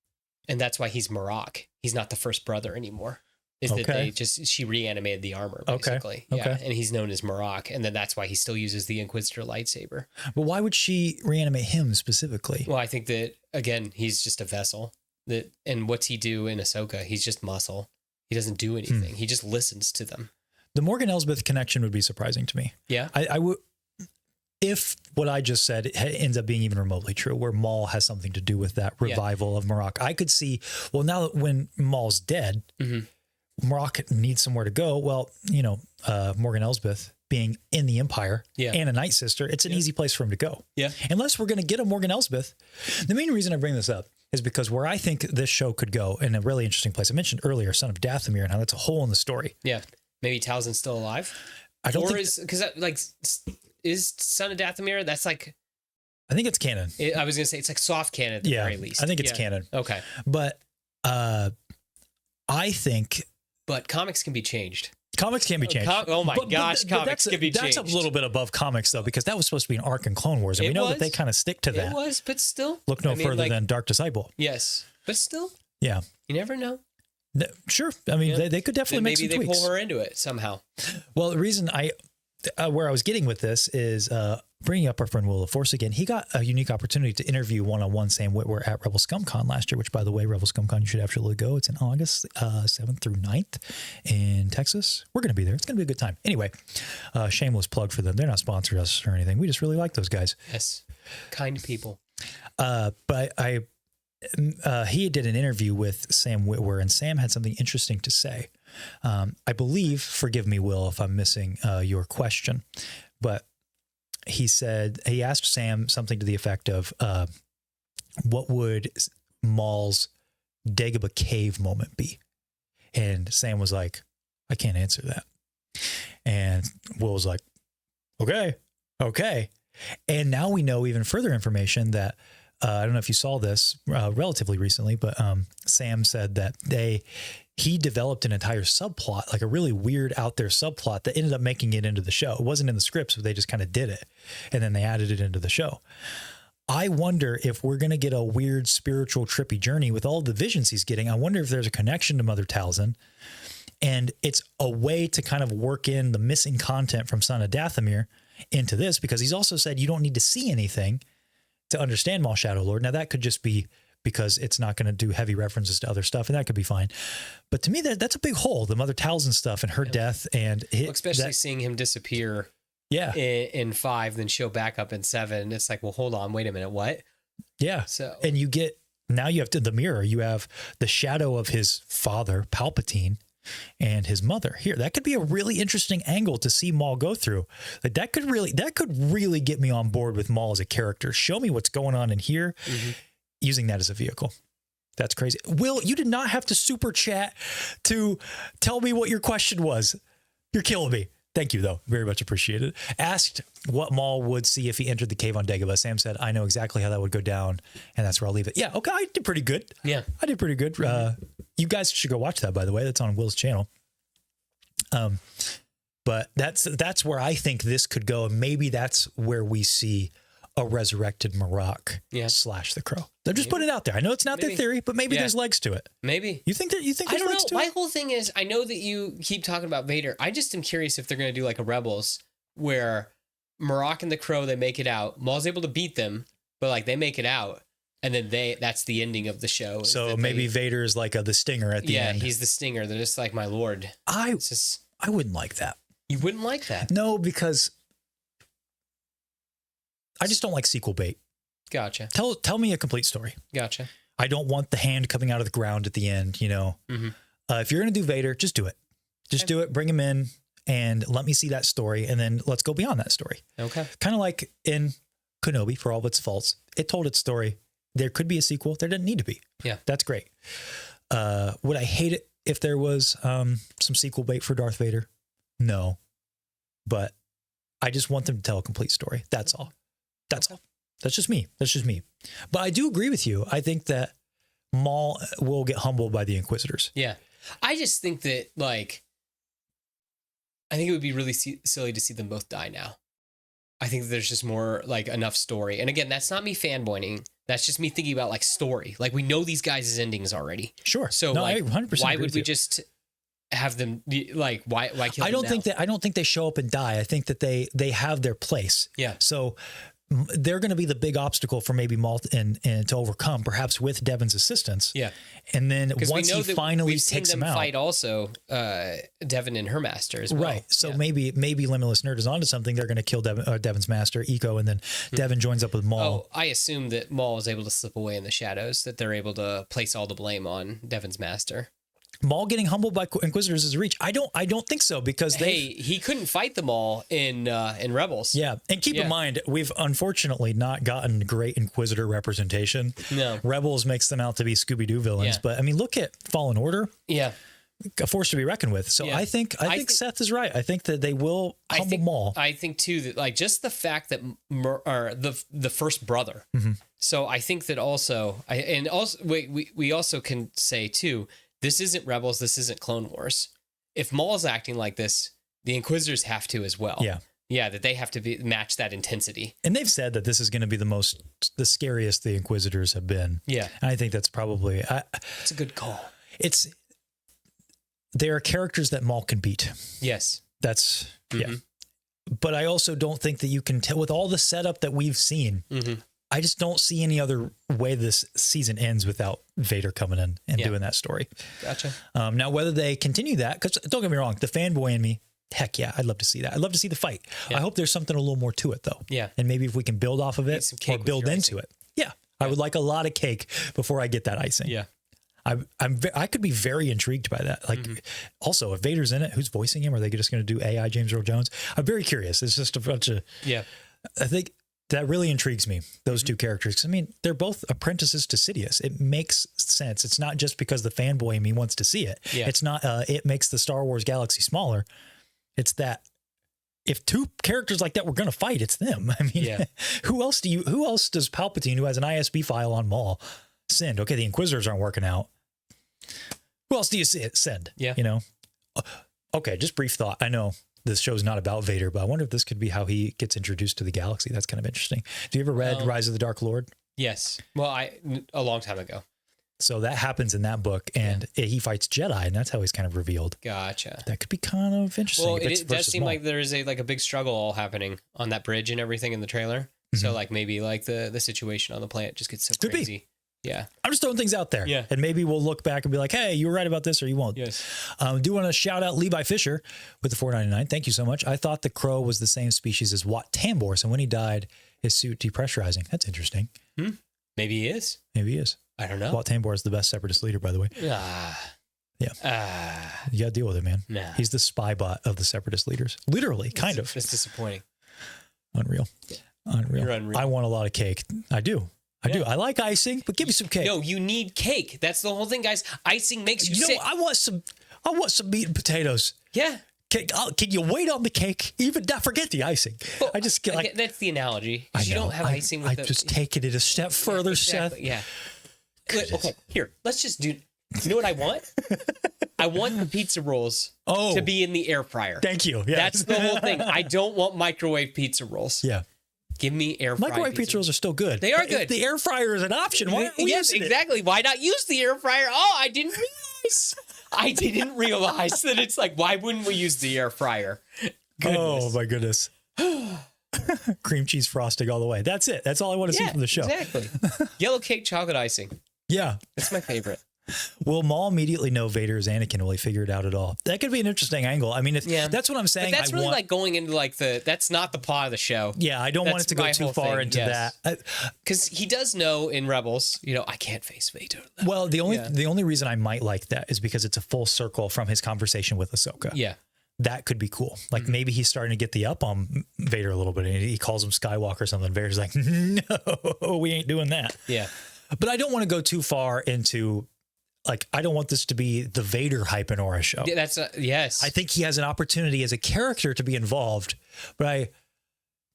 And that's why he's Marok. He's not the first brother anymore. That she reanimated the armor basically. Okay. Yeah. And he's known as Marok. And then that's why he still uses the Inquisitor lightsaber. But why would she reanimate him specifically? Well, I think that again, he's just a vessel. And what's he do in Ahsoka? He's just muscle. He doesn't do anything. He just listens to them. The Morgan Elsbeth connection would be surprising to me. Yeah. I would, if what I just said ends up being even remotely true, where Maul has something to do with that revival of Marok, I could see, well, now that when Maul's dead, Marok needs somewhere to go. Well, Morgan Elsbeth being in the Empire and a Night Sister, it's an easy place for him to go. Yeah. Unless we're going to get a Morgan Elsbeth. The main reason I bring this up is because where I think this show could go in a really interesting place. I mentioned earlier, Son of Dathomir, and how that's a hole in the story. Yeah. Maybe Talzin's still alive? I don't think... is Son of Dathomir, that's like... I think it's canon. I was going to say, it's like soft canon at the very least. I think it's canon. Okay. But I think... But comics can be changed. Comics can be changed. Comics can be changed. That's a little bit above comics, though, because that was supposed to be an arc in Clone Wars, and we know that they kind of stick to that. It was, but still. Look no further than Dark Disciple. Yes, but still. Yeah. You never know. Sure. I mean, they could definitely make some tweaks. Maybe they pull her into it somehow. Well, the reason where I was getting with this is bringing up our friend Will of Force again. He got a unique opportunity to interview one-on-one Sam Witwer at Rebel ScumCon last year, which, by the way, Rebel ScumCon, you should absolutely go. It's in August 7th through 9th in Texas. We're going to be there. It's going to be a good time. Anyway, shameless plug for them. They're not sponsored us or anything. We just really like those guys. Yes. Kind people. But he did an interview with Sam Witwer, and Sam had something interesting to say. I believe, forgive me, Will, if I'm missing your question, but he asked Sam something to the effect of, what would Maul's Dagobah cave moment be? And Sam was like, I can't answer that. And Will was like, okay. And now we know even further information that, I don't know if you saw this relatively recently, but Sam said that he developed an entire subplot, like a really weird out there subplot that ended up making it into the show. It wasn't in the scripts, but they just kind of did it. And then they added it into the show. I wonder if we're going to get a weird spiritual trippy journey with all the visions he's getting. I wonder if there's a connection to Mother Talzin. And it's a way to kind of work in the missing content from Son of Dathomir into this, because he's also said you don't need to see anything to understand Maul Shadow Lord. Now that could just be because it's not going to do heavy references to other stuff, and that could be fine. But to me, that's a big hole, the Mother Talzin stuff and her death. And especially seeing him disappear in 5, then show back up in 7. It's like, well, hold on, wait a minute, what? Yeah. So, and you have the mirror. You have the shadow of his father, Palpatine, and his mother here. That could be a really interesting angle to see Maul go through. Like that could really get me on board with Maul as a character. Show me what's going on in here, using that as a vehicle. That's crazy. Will, you did not have to super chat to tell me what your question was. You're killing me. Thank you, though. Very much appreciated. Asked what Maul would see if he entered the cave on Dagobah. Sam said, I know exactly how that would go down, and that's where I'll leave it. Yeah, okay, I did pretty good. Yeah. I did pretty good. You guys should go watch that, by the way. That's on Will's channel. But that's where I think this could go, and maybe that's where we see a resurrected Marok slash the Crow. They're just putting it out there. I know it's not their theory, but maybe there's legs to it. Maybe. You think there's legs to it? My whole thing is, I know that you keep talking about Vader. I just am curious if they're going to do like a Rebels where Marok and the Crow, they make it out. Maul's able to beat them, but like they make it out. And then that's the ending of the show. So maybe Vader is like the stinger at the end. Yeah, he's the stinger. They're just like, my lord. I wouldn't like that. You wouldn't like that? No, because I just don't like sequel bait. Gotcha. Tell me a complete story. Gotcha. I don't want the hand coming out of the ground at the end, you know. Mm-hmm. If you're going to do Vader, just do it. Just do it. Bring him in and let me see that story. And then let's go beyond that story. Okay. Kind of like in Kenobi, for all of its faults. It told its story. There could be a sequel. There didn't need to be. Yeah. That's great. Would I hate it if there was some sequel bait for Darth Vader? No. But I just want them to tell a complete story. That's all. That's all. That's just me. But I do agree with you. I think that Maul will get humbled by the Inquisitors. Yeah. I just think that, like, I think it would be really silly to see them both die now. I think that there's just more, like, enough story. And again, that's not me fanboying. That's just me thinking about, like, story. Like, we know these guys' endings already. Sure. So, no, like, I 100% why would we just have them, like, why kill them I don't think they show up and die. I think that they have their place. Yeah. So they're going to be the big obstacle for maybe Maul and to overcome, perhaps with Devin's assistance. Yeah. And then once he finally takes him out, fight also Devin and her master as well. Right. So maybe Limitless Nerd is onto something. They're going to kill Devin's master, Eco, and then Devin joins up with Maul. Oh, I assume that Maul is able to slip away in the shadows, that they're able to place all the blame on Devin's master. Maul getting humbled by Inquisitors is a reach. I don't think so, because he couldn't fight them all in Rebels. Yeah, and keep in mind, we've unfortunately not gotten great Inquisitor representation. No, Rebels makes them out to be Scooby-Doo villains, but I mean, look at Fallen Order. Yeah, a force to be reckoned with. So I think Seth is right. I think that they will humble Maul. I think too that, like, just the fact that the first brother. Mm-hmm. So I think that also, we also can say too, this isn't Rebels. This isn't Clone Wars. If Maul's acting like this, the Inquisitors have to as well. Yeah. Yeah, that they have to match that intensity. And they've said that this is going to be the scariest the Inquisitors have been. Yeah. And I think that's probably... it's a good call. There are characters that Maul can beat. Yes. That's, yeah. But I also don't think that you can tell with all the setup that we've seen. I just don't see any other way this season ends without Vader coming in and doing that story. Gotcha. Now, whether they continue that, because don't get me wrong, the fanboy in me, heck yeah, I'd love to see that. I'd love to see the fight. I hope there's something a little more to it, though. Yeah. And maybe if we can build off of it or build into it. Yeah. I would like a lot of cake before I get that icing. Yeah. I could be very intrigued by that. Like, also, if Vader's in it, who's voicing him? Are they just going to do AI James Earl Jones? I'm very curious. It's just a bunch of I think that really intrigues me. Those two characters. 'Cause, I mean, they're both apprentices to Sidious. It makes sense. It's not just because the fanboy in me wants to see it. It's not. It makes the Star Wars galaxy smaller. It's that if two characters like that were going to fight, it's them. I mean, who else does Palpatine, who has an ISB file on Maul, send? Okay, the Inquisitors aren't working out. Who else do you send? Yeah. You know? Okay, just brief thought. I know this show's not about Vader, but I wonder if this could be how he gets introduced to the galaxy. That's kind of interesting. Have you ever read Rise of the Dark Lord? Yes. Well, a long time ago. So that happens in that book, and he fights Jedi, and that's how he's kind of revealed. Gotcha. That could be kind of interesting. Well, it does seem like there is a big struggle all happening on that bridge and everything in the trailer. So like maybe like the situation on the planet just gets so crazy. Yeah. I'm just throwing things out there. Yeah. And maybe we'll look back and be like, hey, you were right about this, or you won't. Yes. Do want to shout out Levi Fisher with the $4.99. Thank you so much. I thought the crow was the same species as Wat Tambor, so when he died, his suit depressurizing. That's interesting. Maybe he is. Maybe he is. I don't know. Wat Tambor is the best separatist leader, by the way. You got to deal with it, man. Nah. He's the spy bot of the separatist leaders. Literally, kind of. It's disappointing. Unreal. You're unreal. I want a lot of cake. I do. I do. I like icing, but give me some cake. No, you need cake. That's the whole thing, guys. Icing makes you sick. I want some meat and potatoes. Yeah. Can you wait on the cake? Even not forget the icing. Well, I just like that's the analogy. You don't have icing with just taken it a step further, exactly, Seth. Yeah. Okay, here. Let's just do. You know what I want? I want the pizza rolls to be in the air fryer. Thank you. Yeah. That's the whole thing. I don't want microwave pizza rolls. Yeah. Give me air fryer. Microwave pizza rolls are still good. They are good. If the air fryer is an option, why aren't we using exactly. it? Why not use the air fryer? Oh, I didn't realize that it's like, why wouldn't we use the air fryer? Goodness. Oh my goodness. Cream cheese frosting all the way. That's it. That's all I want to see from the show. Exactly. Yellow cake chocolate icing. Yeah. That's my favorite. Will Maul immediately know Vader is Anakin? Will he figure it out at all? That could be an interesting angle. I mean, that's what I'm saying. But that's really like going into like that's not the plot of the show. Yeah, I don't want it to go too far into that. Because he does know in Rebels, I can't face Vader. Well, the only reason I might like that is because it's a full circle from his conversation with Ahsoka. Yeah. That could be cool. Like maybe he's starting to get the up on Vader a little bit. And he calls him Skywalker or something. Vader's like, no, we ain't doing that. Yeah. But I don't want to go too far into... Like, I don't want this to be the Vader hype and aura show. Yeah, that's yes. I think he has an opportunity as a character to be involved, but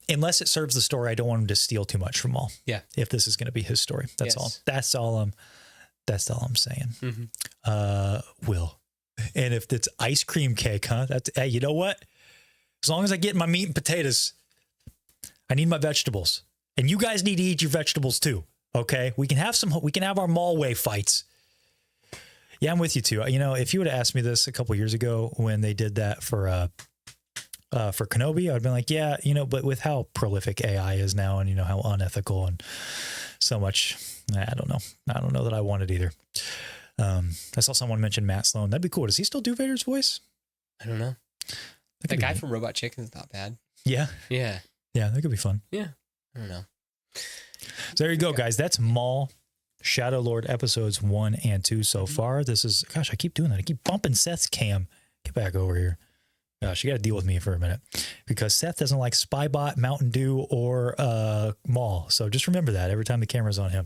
unless it serves the story, I don't want him to steal too much from Maul. Yeah. If this is going to be his story, that's all. That's all I'm saying. Will, and if it's ice cream cake, huh? Hey, you know what? As long as I get my meat and potatoes, I need my vegetables, and you guys need to eat your vegetables too. Okay, we can have our Maul way fights. Yeah, I'm with you too. If you would have asked me this a couple years ago when they did that for Kenobi, I'd been like, yeah, but with how prolific AI is now and how unethical and so much, I don't know. I don't know that I want it either. I saw someone mention Matt Sloan. That'd be cool. Does he still do Vader's voice? I don't know. The guy from Robot Chicken's not bad. Yeah. Yeah. Yeah, that could be fun. Yeah. I don't know. So there you go, guys. That's Maul Shadow Lord episodes 1 and 2 so far. This is, gosh, I keep doing that. I keep bumping Seth's cam. Get back over here. Gosh, you got to deal with me for a minute because Seth doesn't like Spybot, Mountain Dew, or Maul. So just remember that every time the camera's on him.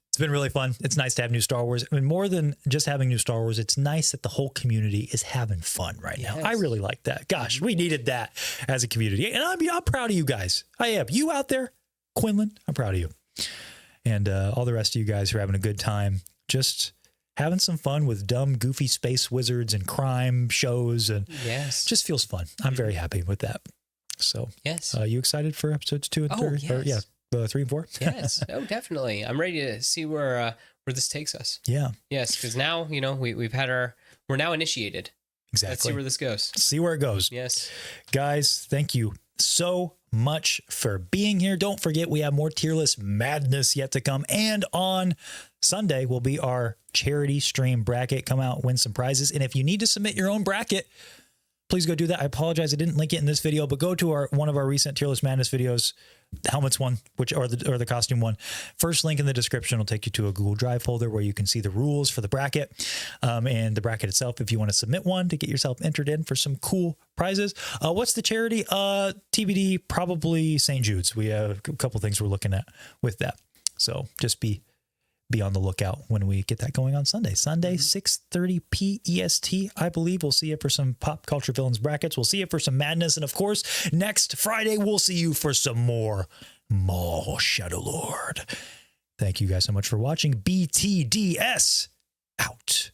It's been really fun. It's nice to have new Star Wars. I mean, more than just having new Star Wars, it's nice that the whole community is having fun right now. I really like that. Gosh, we needed that as a community. And I'm proud of you guys. I am. You out there, Quinlan, I'm proud of you. And all the rest of you guys who are having a good time, just having some fun with dumb, goofy space wizards and crime shows. And just feels fun. I'm very happy with that. So, you excited for episodes 2 and 3? Yes. 3 and 4? Yes. Oh, definitely. I'm ready to see where this takes us. Yeah. Yes, because now, we're now initiated. Exactly. Let's see where this goes. See where it goes. Yes. Guys, thank you so much for being here. Don't forget, we have more tier list madness yet to come. And on Sunday will be our charity stream bracket. Come out, win some prizes. And if you need to submit your own bracket, please go do that. I apologize, I didn't link it in this video, but go to one of our recent tier list madness videos, the helmets one, or the costume one. First link in the description will take you to a Google Drive folder where you can see the rules for the bracket and the bracket itself. If you want to submit one to get yourself entered in for some cool prizes. What's the charity? TBD, probably St. Jude's. We have a couple things we're looking at with that. So just be on the lookout when we get that going on Sunday. Sunday, 6:30 PEST. I believe we'll see you for some pop culture villains brackets. We'll see you for some madness. And of course, next Friday, we'll see you for some more Maul Shadow Lord. Thank you guys so much for watching. BTDS out.